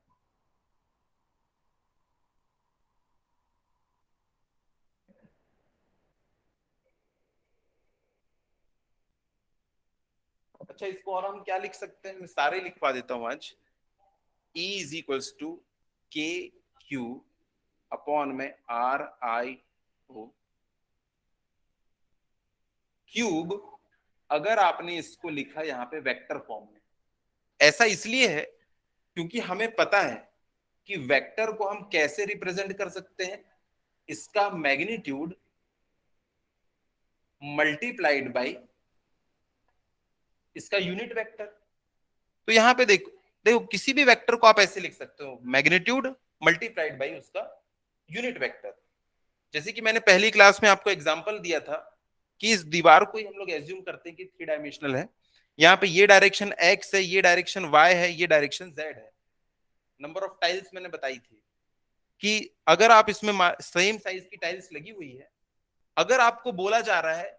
अच्छा, इसको और हम क्या लिख सकते हैं, मैं सारे लिखवा देता हूं आज। E is equals to K Q upon में आर आई ओ क्यूब। अगर आपने इसको लिखा यहाँ पे वेक्टर फॉर्म में, ऐसा इसलिए है क्योंकि हमें पता है कि वेक्टर को हम कैसे रिप्रेजेंट कर सकते हैं, इसका मैग्नीट्यूड मल्टीप्लाइड बाई इसका यूनिट वेक्टर। तो यहाँ पे देखो देखो किसी भी वेक्टर को आप ऐसे लिख सकते हो, मैग्नीट्यूड मल्टीप्लाइड बाई उसका यूनिट वेक्टर। जैसे कि मैंने पहली क्लास में आपको एग्जांपल दिया था कि इस दीवार को ही हम लोग एज्यूम करते हैं कि थ्री डायमेंशनल है। यहाँ पे ये डायरेक्शन एक्स है, ये डायरेक्शन वाई है, ये डायरेक्शन जेड है। नंबर ऑफ टाइल्स मैंने बताई थी कि अगर आप इसमें सेम साइज की टाइल्स लगी हुई है, अगर आपको बोला जा रहा है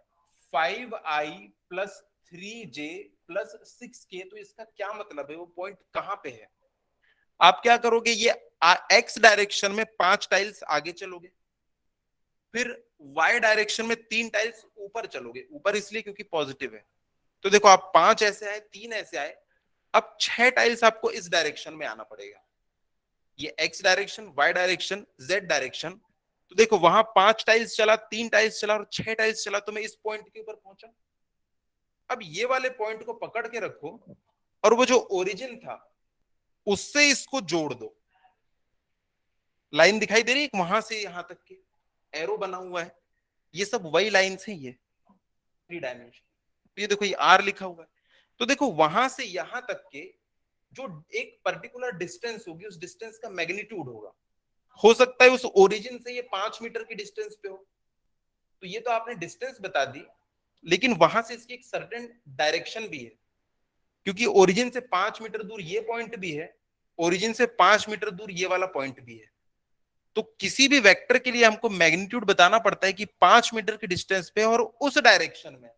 5i plus 3j plus 6k, तो इसका क्या मतलब है, वो पॉइंट कहां पे है। आप क्या करोगे, ये एक्स डायरेक्शन में 5 टाइल्स आगे चलोगे, फिर वाई डायरेक्शन में 3 टाइल्स ऊपर चलोगे, ऊपर इसलिए क्योंकि पॉजिटिव है। तो देखो आप 5 ऐसे आए, 3 ऐसे आए, अब 6 टाइल्स आपको इस डायरेक्शन में आना पड़ेगा, ये X direction, Y direction, Z direction. तो देखो वहां 5 टाइल्स चला, 3 टाइल्स चला और 6 टाइल्स चला, तो मैं इस पॉइंट के ऊपर पहुंचा। अब ये वाले पॉइंट को पकड़ के रखो और वो जो ओरिजिन था उससे इसको जोड़ दो। लाइन दिखाई दे रही है वहां से यहां तक के एरो बना हुआ है, ये सब वही लाइन है, ये थ्री डायमेंशन। तो ये देखो ये आर लिखा हुआ है। तो देखो वहां से यहां तक के जो एक पर्टिकुलर डिस्टेंस होगी उस डिस्टेंस का मैग्नीट्यूड होगा। हो सकता है उस ओरिजिन से ये 5 मीटर की डिस्टेंस पे हो, तो ये तो आपने डिस्टेंस बता दी, लेकिन वहां से इसकी एक सर्टेन डायरेक्शन भी है, क्योंकि ओरिजिन से 5 मीटर दूर ये पॉइंट भी है, ओरिजिन से 5 मीटर दूर ये वाला पॉइंट भी है। तो किसी भी वेक्टर के लिए हमको मैग्नीट्यूड बताना पड़ता है कि 5 मीटर की डिस्टेंस पे और उस डायरेक्शन में,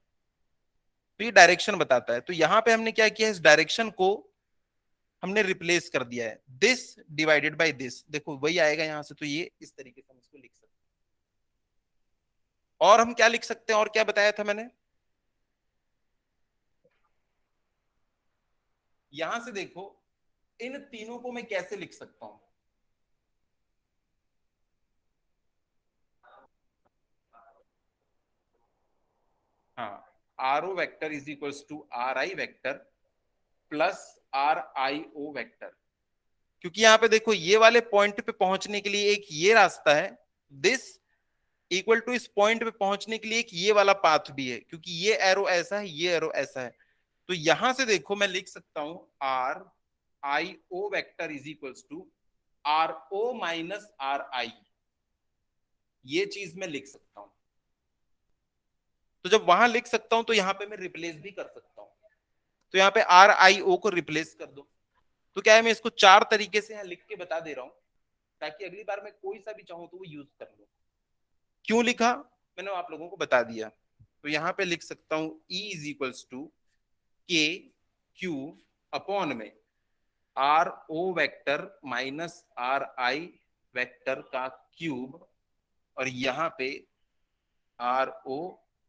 तो ये डायरेक्शन बताता है। तो यहां पे हमने क्या किया, इस डायरेक्शन को हमने रिप्लेस कर दिया है, दिस डिवाइडेड बाय दिस, देखो वही आएगा यहां से। तो ये इस तरीके से हम इसको लिख सकते हैं। और हम क्या लिख सकते हैं, और क्या बताया था मैंने, यहां से देखो इन तीनों को मैं कैसे लिख सकता हूं। हाँ, R O vector is equals to R I vector plus R I O vector. क्योंकि यहां पे देखो ये वाले पॉइंट पे पहुंचने के लिए एक ये रास्ता है, दिस इक्वल टू इस पॉइंट पे पहुंचने के लिए एक ये वाला पाथ भी है, क्योंकि ये एरो ऐसा है, ये एरो ऐसा है। तो यहां से देखो मैं लिख सकता हूं R I O vector is equals to R O minus R I, ये चीज मैं लिख सकता हूं। तो जब वहां लिख सकता हूं तो यहां पे मैं रिप्लेस भी कर सकता हूं। तो यहाँ पे आर आई ओ को रिप्लेस कर दो। तो क्या है, मैं इसको चार तरीके से यहाँ लिख के बता दे रहा हूं, ताकि अगली बार मैं कोई सा भी चाहूं तो वो यूज कर लूं। क्यों लिखा मैंने आप लोगों को बता दिया। तो यहाँ पे लिख सकता हूं E is equals to K Q upon में R O vector minus R I vector का क्यूब, और यहाँ पे R O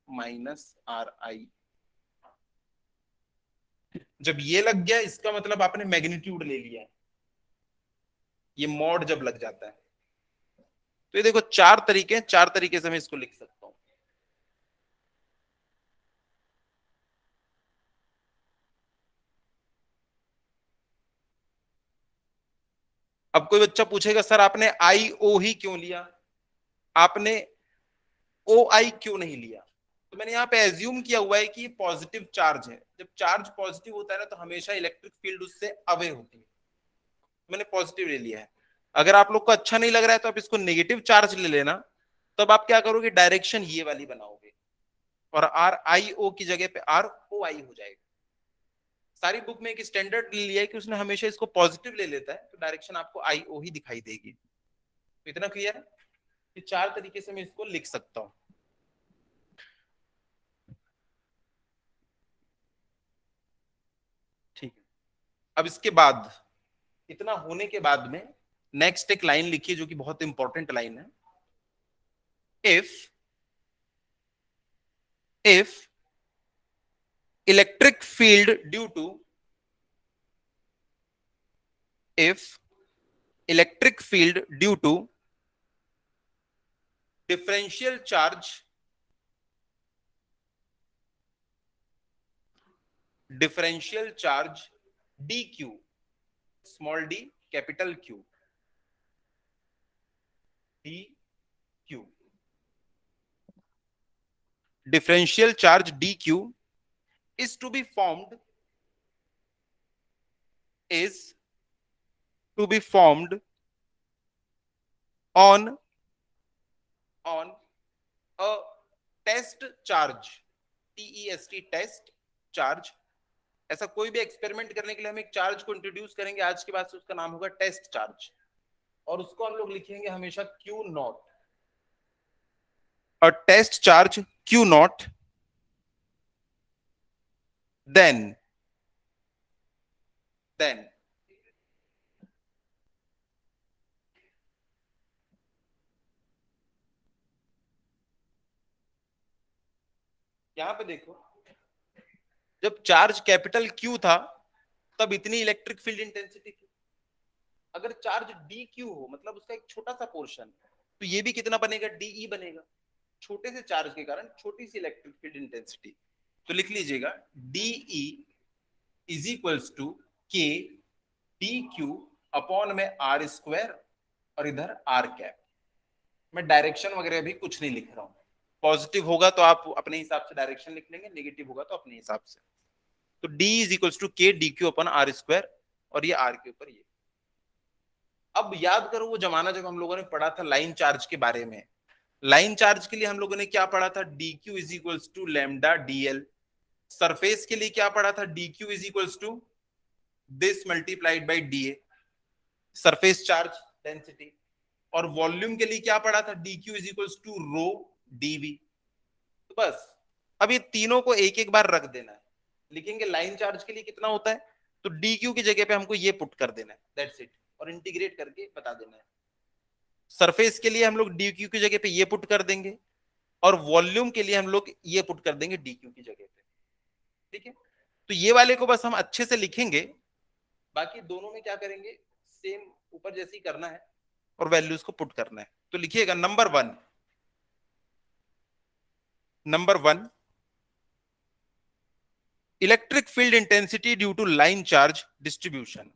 minus R I. जब ये लग गया इसका मतलब आपने मैग्नीट्यूड ले लिया है, ये मॉड जब लग जाता है। तो ये देखो चार तरीके हैं, चार तरीके से मैं इसको लिख सकता हूं। अब कोई बच्चा पूछेगा सर आपने आई ओ ही क्यों लिया, आपने ओ आई क्यों नहीं लिया। तो मैंने यहाँ पे एज्यूम किया हुआ है कि ये पॉजिटिव चार्ज है, जब चार्ज पॉजिटिव होता है ना तो हमेशा इलेक्ट्रिक फील्ड उससे अवे होती है। मैंने पॉजिटिव ले लिया है। अगर आप लोग को अच्छा नहीं लग रहा है तो आप इसको नेगेटिव चार्ज ले लेना। तब आप क्या करोगे, डायरेक्शन ये वाली बनाओगे और आर आई ओ की जगह पे आर ओ आई हो जाएगा। सारी बुक में एक स्टैंडर्ड ले लिया है कि उसने हमेशा इसको पॉजिटिव ले लेता है, तो डायरेक्शन आपको आई ओ ही दिखाई देगी। तो इतना क्लियर है कि चार तरीके से मैं इसको लिख सकता हूं। ठीक है, अब इसके बाद, इतना होने के बाद में नेक्स्ट एक लाइन लिखिए जो कि बहुत इंपॉर्टेंट लाइन है। If if electric field due to if electric field due to differential charge dq, small d capital Q, dq, differential charge dq is to be formed is to be formed on a test charge, test charge। ऐसा कोई भी experiment करने के लिए हम एक charge को introduce करेंगे आज के बाद से, उसका नाम होगा टेस्ट चार्ज, और उसको हम लोग लिखेंगे हमेशा Q naught. A test charge Q naught, then यहां पे देखो, जब चार्ज कैपिटल क्यू था तब इतनी इलेक्ट्रिक फील्ड इंटेंसिटी थी। अगर चार्ज डी क्यू हो मतलब उसका एक छोटा सा पोर्शन, तो ये भी कितना बनेगा, डीई बनेगा। छोटे से चार्ज के कारण छोटी सी इलेक्ट्रिक फील्ड इंटेंसिटी। तो लिख लीजिएगा DE is equals to K D Q upon में आर स्क्वायर, और इधर आर कैप। मैं डायरेक्शन वगैरह भी कुछ नहीं लिख रहा हूं। पॉजिटिव होगा तो आप अपने हिसाब से डायरेक्शन लिख लेंगे, नेगेटिव होगा तो अपने हिसाब से। तो d is equals to K D Q upon R square, और ये आर के ऊपर ये। अब याद करो वो जमाना जब हम लोगों ने पढ़ा था लाइन चार्ज के बारे में। लाइन चार्ज के लिए हम लोगों ने क्या पढ़ा था, D Q is equals to lambda D L. Surface के लिए क्या पढ़ा था, D Q is equals to this multiplied by D A, surface charge density. और वॉल्यूम के लिए क्या पढ़ा था, D Q is equals to rho DV. तो बस अब ये तीनों को एक एक बार रख देना है। लिखेंगे लाइन चार्ज के लिए कितना होता है, तो डी क्यू की जगह पे हमको ये पुट कर देना है, दैट्स इट, और इंटीग्रेट करके बता देना है। सरफेस के लिए हम लोग डी क्यू की जगह पे ये पुट कर देंगे, और वॉल्यूम के लिए हम लोग ये पुट कर देंगे डी क्यू की जगह पे। ठीक है, तो ये वाले को बस हम अच्छे से लिखेंगे, बाकी दोनों में क्या करेंगे, सेम ऊपर जैसे ही करना है और वैल्यूज को पुट करना है। तो लिखिएगा number one electric field intensity due to line charge distribution.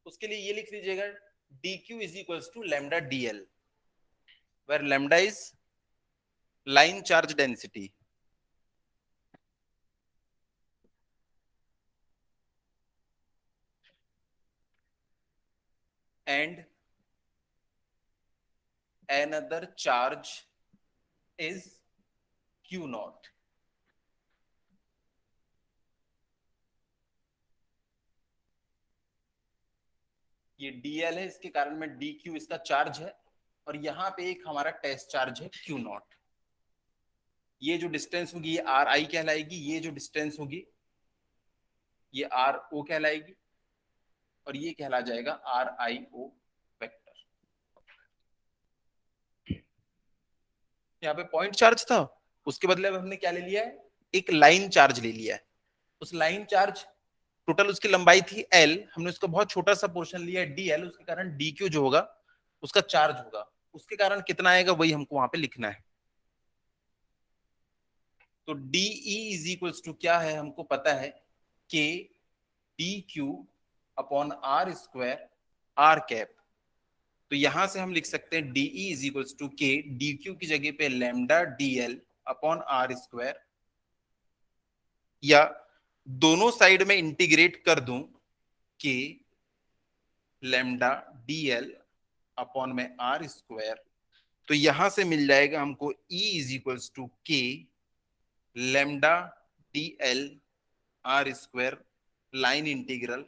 उसके लिए ये लिख लीजिएगा, D Q is equals to lambda D L, where lambda is line charge density and another charge is Q naught. ये dl है, इसके कारण में dq इसका चार्ज है, और यहां पे एक हमारा टेस्ट चार्ज है Q नॉट। ये जो डिस्टेंस होगी ये आर आई कहलाएगी, ये जो डिस्टेंस होगी ये आर ओ कहलाएगी, और ये कहला जाएगा आर आई ओ वेक्टर। यहाँ पे पॉइंट चार्ज था, उसके बदले में हमने क्या ले लिया है, एक लाइन चार्ज ले लिया है। उस लाइन चार्ज, टोटल उसकी लंबाई थी एल, हमने उसका बहुत छोटा सा पोर्शन लिया है डी एल, उसके कारण डी क्यू जो होगा उसका चार्ज होगा, उसके कारण कितना आएगा वही हमको वहां पे लिखना है। तो डीई इज इक्वल्स टू क्या है, हमको पता है के D Q upon R square R cap. तो यहां से हम लिख सकते हैं DE is equals to K D Q की जगह पे lambda D L upon R square, या दोनों साइड में इंटीग्रेट कर दूं K lambda D L upon में आर स्क्वायर, तो यहां से मिल जाएगा हमको E is equals to K lambda D L R square line integral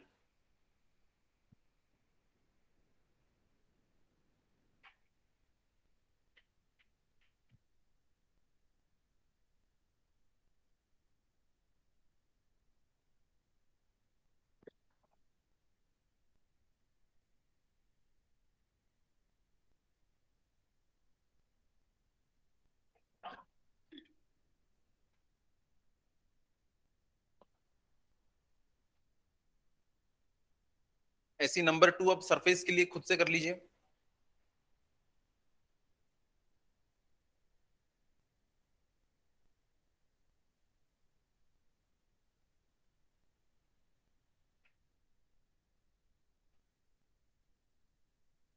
ऐसी नंबर 2 अब सरफेस के लिए खुद से कर लीजिए।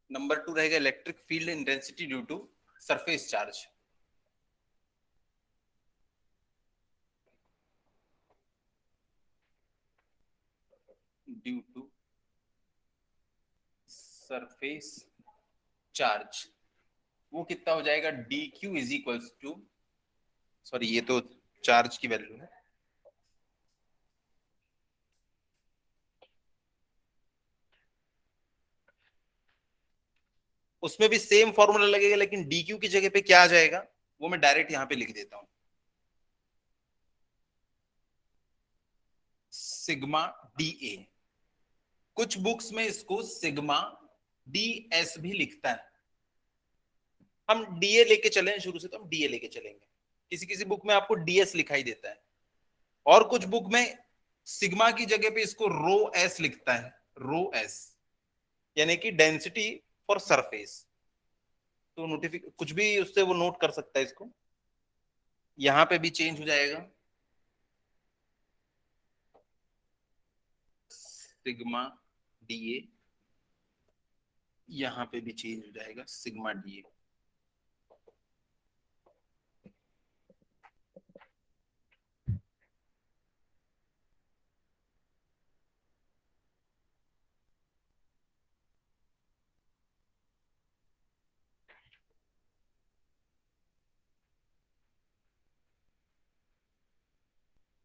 नंबर 2 रहेगा electric field intensity due to surface charge. Due to surface charge वो कितना हो जाएगा, D Q is equals to, sorry ये तो चार्ज की वैल्यू है, उसमें भी सेम फॉर्मूला लगेगा, लेकिन डी क्यू की जगह पे क्या आ जाएगा वो मैं डायरेक्ट यहां पे लिख देता हूं, सिग्मा डी ए। कुछ बुक्स में इसको सिग्मा डी एस भी लिखता है, हम डीए लेके चले शुरू से, तो हम डीए लेके चलेंगे। किसी किसी बुक में आपको डीएस लिखाई देता है, और कुछ बुक में सिग्मा की जगह पे इसको रो एस लिखता है, रो एस, यानी कि डेंसिटी फॉर सरफेस। तो नोटिफिक कुछ भी उससे वो नोट कर सकता है इसको, यहां पे भी चेंज हो जाएगा, सिग्मा डीए, यहां पे भी चेंज हो जाएगा सिग्मा डीए।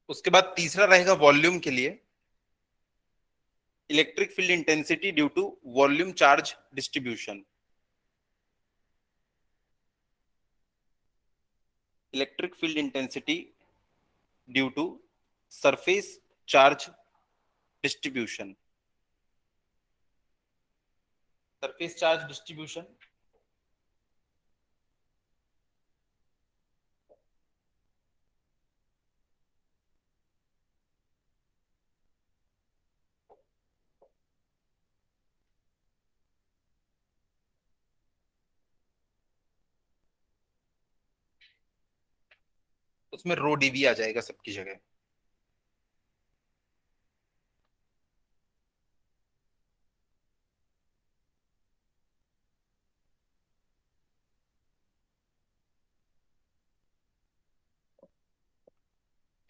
उसके बाद तीसरा रहेगा वॉल्यूम के लिए, electric field intensity due to volume charge distribution. Electric field intensity due to surface charge distribution. Surface charge distribution उसमें रो डीवी आ जाएगा सबकी जगह।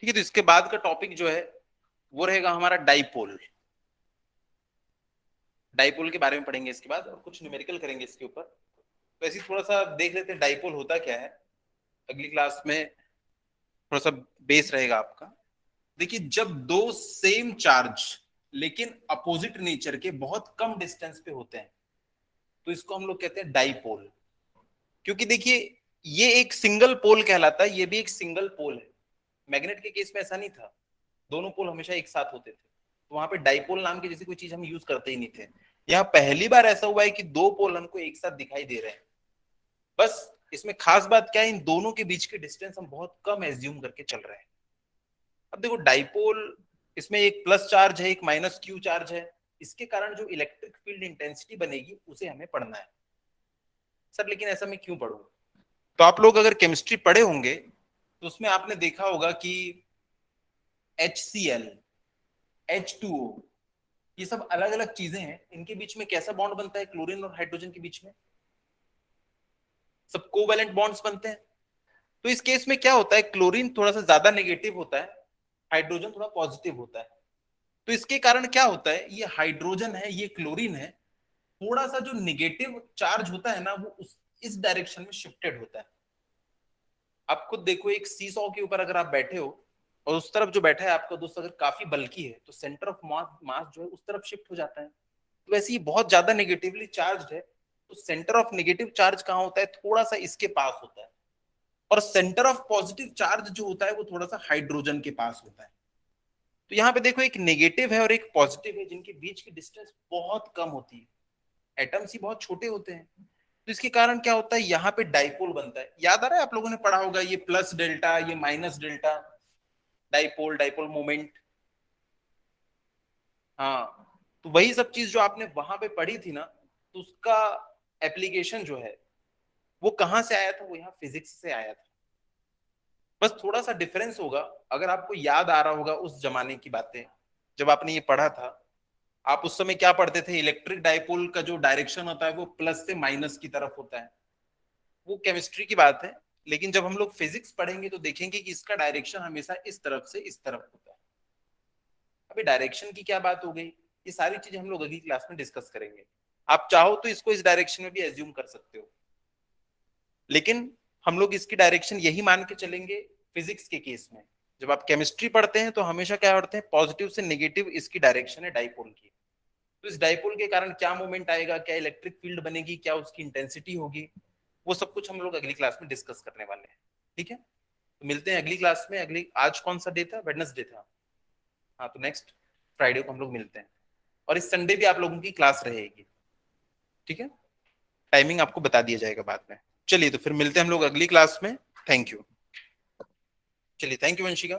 ठीक है, तो इसके बाद का टॉपिक जो है वो रहेगा हमारा डाइपोल। डाइपोल के बारे में पढ़ेंगे इसके बाद, और कुछ न्यूमेरिकल करेंगे इसके ऊपर। तो ऐसे थोड़ा सा देख लेते हैं डाइपोल होता क्या है। अगली क्लास में थोड़ा सा बेस रहेगा आपका। देखिए, जब दो सेम चार्ज लेकिन अपोजिट नेचर के बहुत कम डिस्टेंस पे होते हैं तो इसको हम लोग कहते हैं डाइपोल। क्योंकि देखिए, ये एक सिंगल पोल कहलाता है, ये भी एक सिंगल पोल है। मैग्नेट के केस में ऐसा नहीं था, दोनों पोल हमेशा एक साथ होते थे, तो वहां पे डाइपोल नाम की जैसी कोई चीज हम यूज करते ही नहीं थे। यहाँ पहली बार ऐसा हुआ है कि दो पोल हमको एक साथ दिखाई दे रहे हैं। बस इसमें खास बात क्या है, इन दोनों के बीच के डिस्टेंस हम बहुत कम एज्यूम करके चल रहे हैं। अब देखो डाइपोल, इसमें एक प्लस चार्ज है, एक माइनस क्यू चार्ज है। इसके कारण जो इलेक्ट्रिक फील्ड इंटेंसिटी बनेगी उसे हमें पढ़ना है। सर लेकिन ऐसा मैं क्यों पढ़ूं? तो आप लोग अगर केमिस्ट्री पढ़े होंगे तो उसमें आपने देखा होगा कि HCl, H2O, ये सब अलग अलग चीजें हैं। इनके बीच में कैसा बॉन्ड बनता है क्लोरीन और हाइड्रोजन के बीच में? सब कोवैलेंट बॉन्ड्स बनते हैं। तो इस केस में क्या होता है, क्लोरीन थोड़ा सा ज्यादा नेगेटिव होता है, हाइड्रोजन थोड़ा पॉजिटिव होता है। तो इसके कारण क्या होता है, ये हाइड्रोजन है, ये क्लोरीन है, थोड़ा सा जो निगेटिव चार्ज होता है ना, वो इस डायरेक्शन में शिफ्टेड होता है। आप खुद देखो, एक सी सॉ के ऊपर अगर आप बैठे हो और उस तरफ जो बैठा है आपका दोस्त अगर काफी बल्की है तो सेंटर ऑफ मास जो है उस तरफ शिफ्ट हो जाता है। तो वैसे ही बहुत ज्यादा नेगेटिवली चार्ज है तो सेंटर ऑफ नेगेटिव चार्ज कहाँ होता है, थोड़ा सा इसके पास होता है। और सेंटर ऑफ पॉजिटिव चार्ज जो होता है वो थोड़ा सा हाइड्रोजन के पास होता है। तो यहाँ पे देखो, एक नेगेटिव है और एक पॉजिटिव है, जिनके बीच की डिस्टेंस बहुत कम होती है। एटम्स ही बहुत छोटे होते हैं। तो इसके कारण क्या होता है, यहाँ पे डाइपोल बनता है। याद आ रहा है, आप लोगों ने पढ़ा होगा ये प्लस डेल्टा, ये minus delta, dipole, dipole moment. हाँ, तो वही सब चीज जो आपने वहां पे पढ़ी थी ना, तो उसका एप्लीकेशन जो है वो कहाँ से आया था, वो यहाँ फिजिक्स से आया था। बस थोड़ा सा डिफरेंस होगा। अगर आपको याद आ रहा होगा उस जमाने की बातें जब आपने ये पढ़ा था, आप उस समय क्या पढ़ते थे, इलेक्ट्रिक डाइपोल का जो डायरेक्शन होता है वो प्लस से माइनस की तरफ होता है। वो केमिस्ट्री की बात है। लेकिन जब हम लोग फिजिक्स पढ़ेंगे तो देखेंगे कि इसका डायरेक्शन हमेशा इस तरफ से इस तरफ होता है। अभी डायरेक्शन की क्या बात हो गई, ये सारी चीजें हम लोग अगली क्लास में डिस्कस करेंगे। आप चाहो तो इसको इस डायरेक्शन में भी एज्यूम कर सकते हो, लेकिन हम लोग इसकी डायरेक्शन यही मान के चलेंगे फिजिक्स के केस में। जब आप केमिस्ट्री पढ़ते हैं तो हमेशा क्या पढ़ते हैं, पॉजिटिव से नेगेटिव इसकी डायरेक्शन है डाइपोल की। तो इस डाइपोल के कारण क्या मूवमेंट आएगा, क्या इलेक्ट्रिक फील्ड बनेगी, क्या उसकी इंटेंसिटी होगी, वो सब कुछ हम लोग अगली क्लास में डिस्कस करने वाले हैं। ठीक है, तो मिलते हैं अगली क्लास में। अगली, आज कौन सा डे था, वेडनेसडे था। हाँ, तो नेक्स्ट फ्राइडे को हम लोग मिलते हैं। और इस संडे भी आप लोगों की क्लास रहेगी। ठीक है, टाइमिंग आपको बता दिया जाएगा बाद में। चलिए, तो फिर मिलते हैं हम लोग अगली क्लास में। Thank you. चलिए, थैंक यू वंशिका।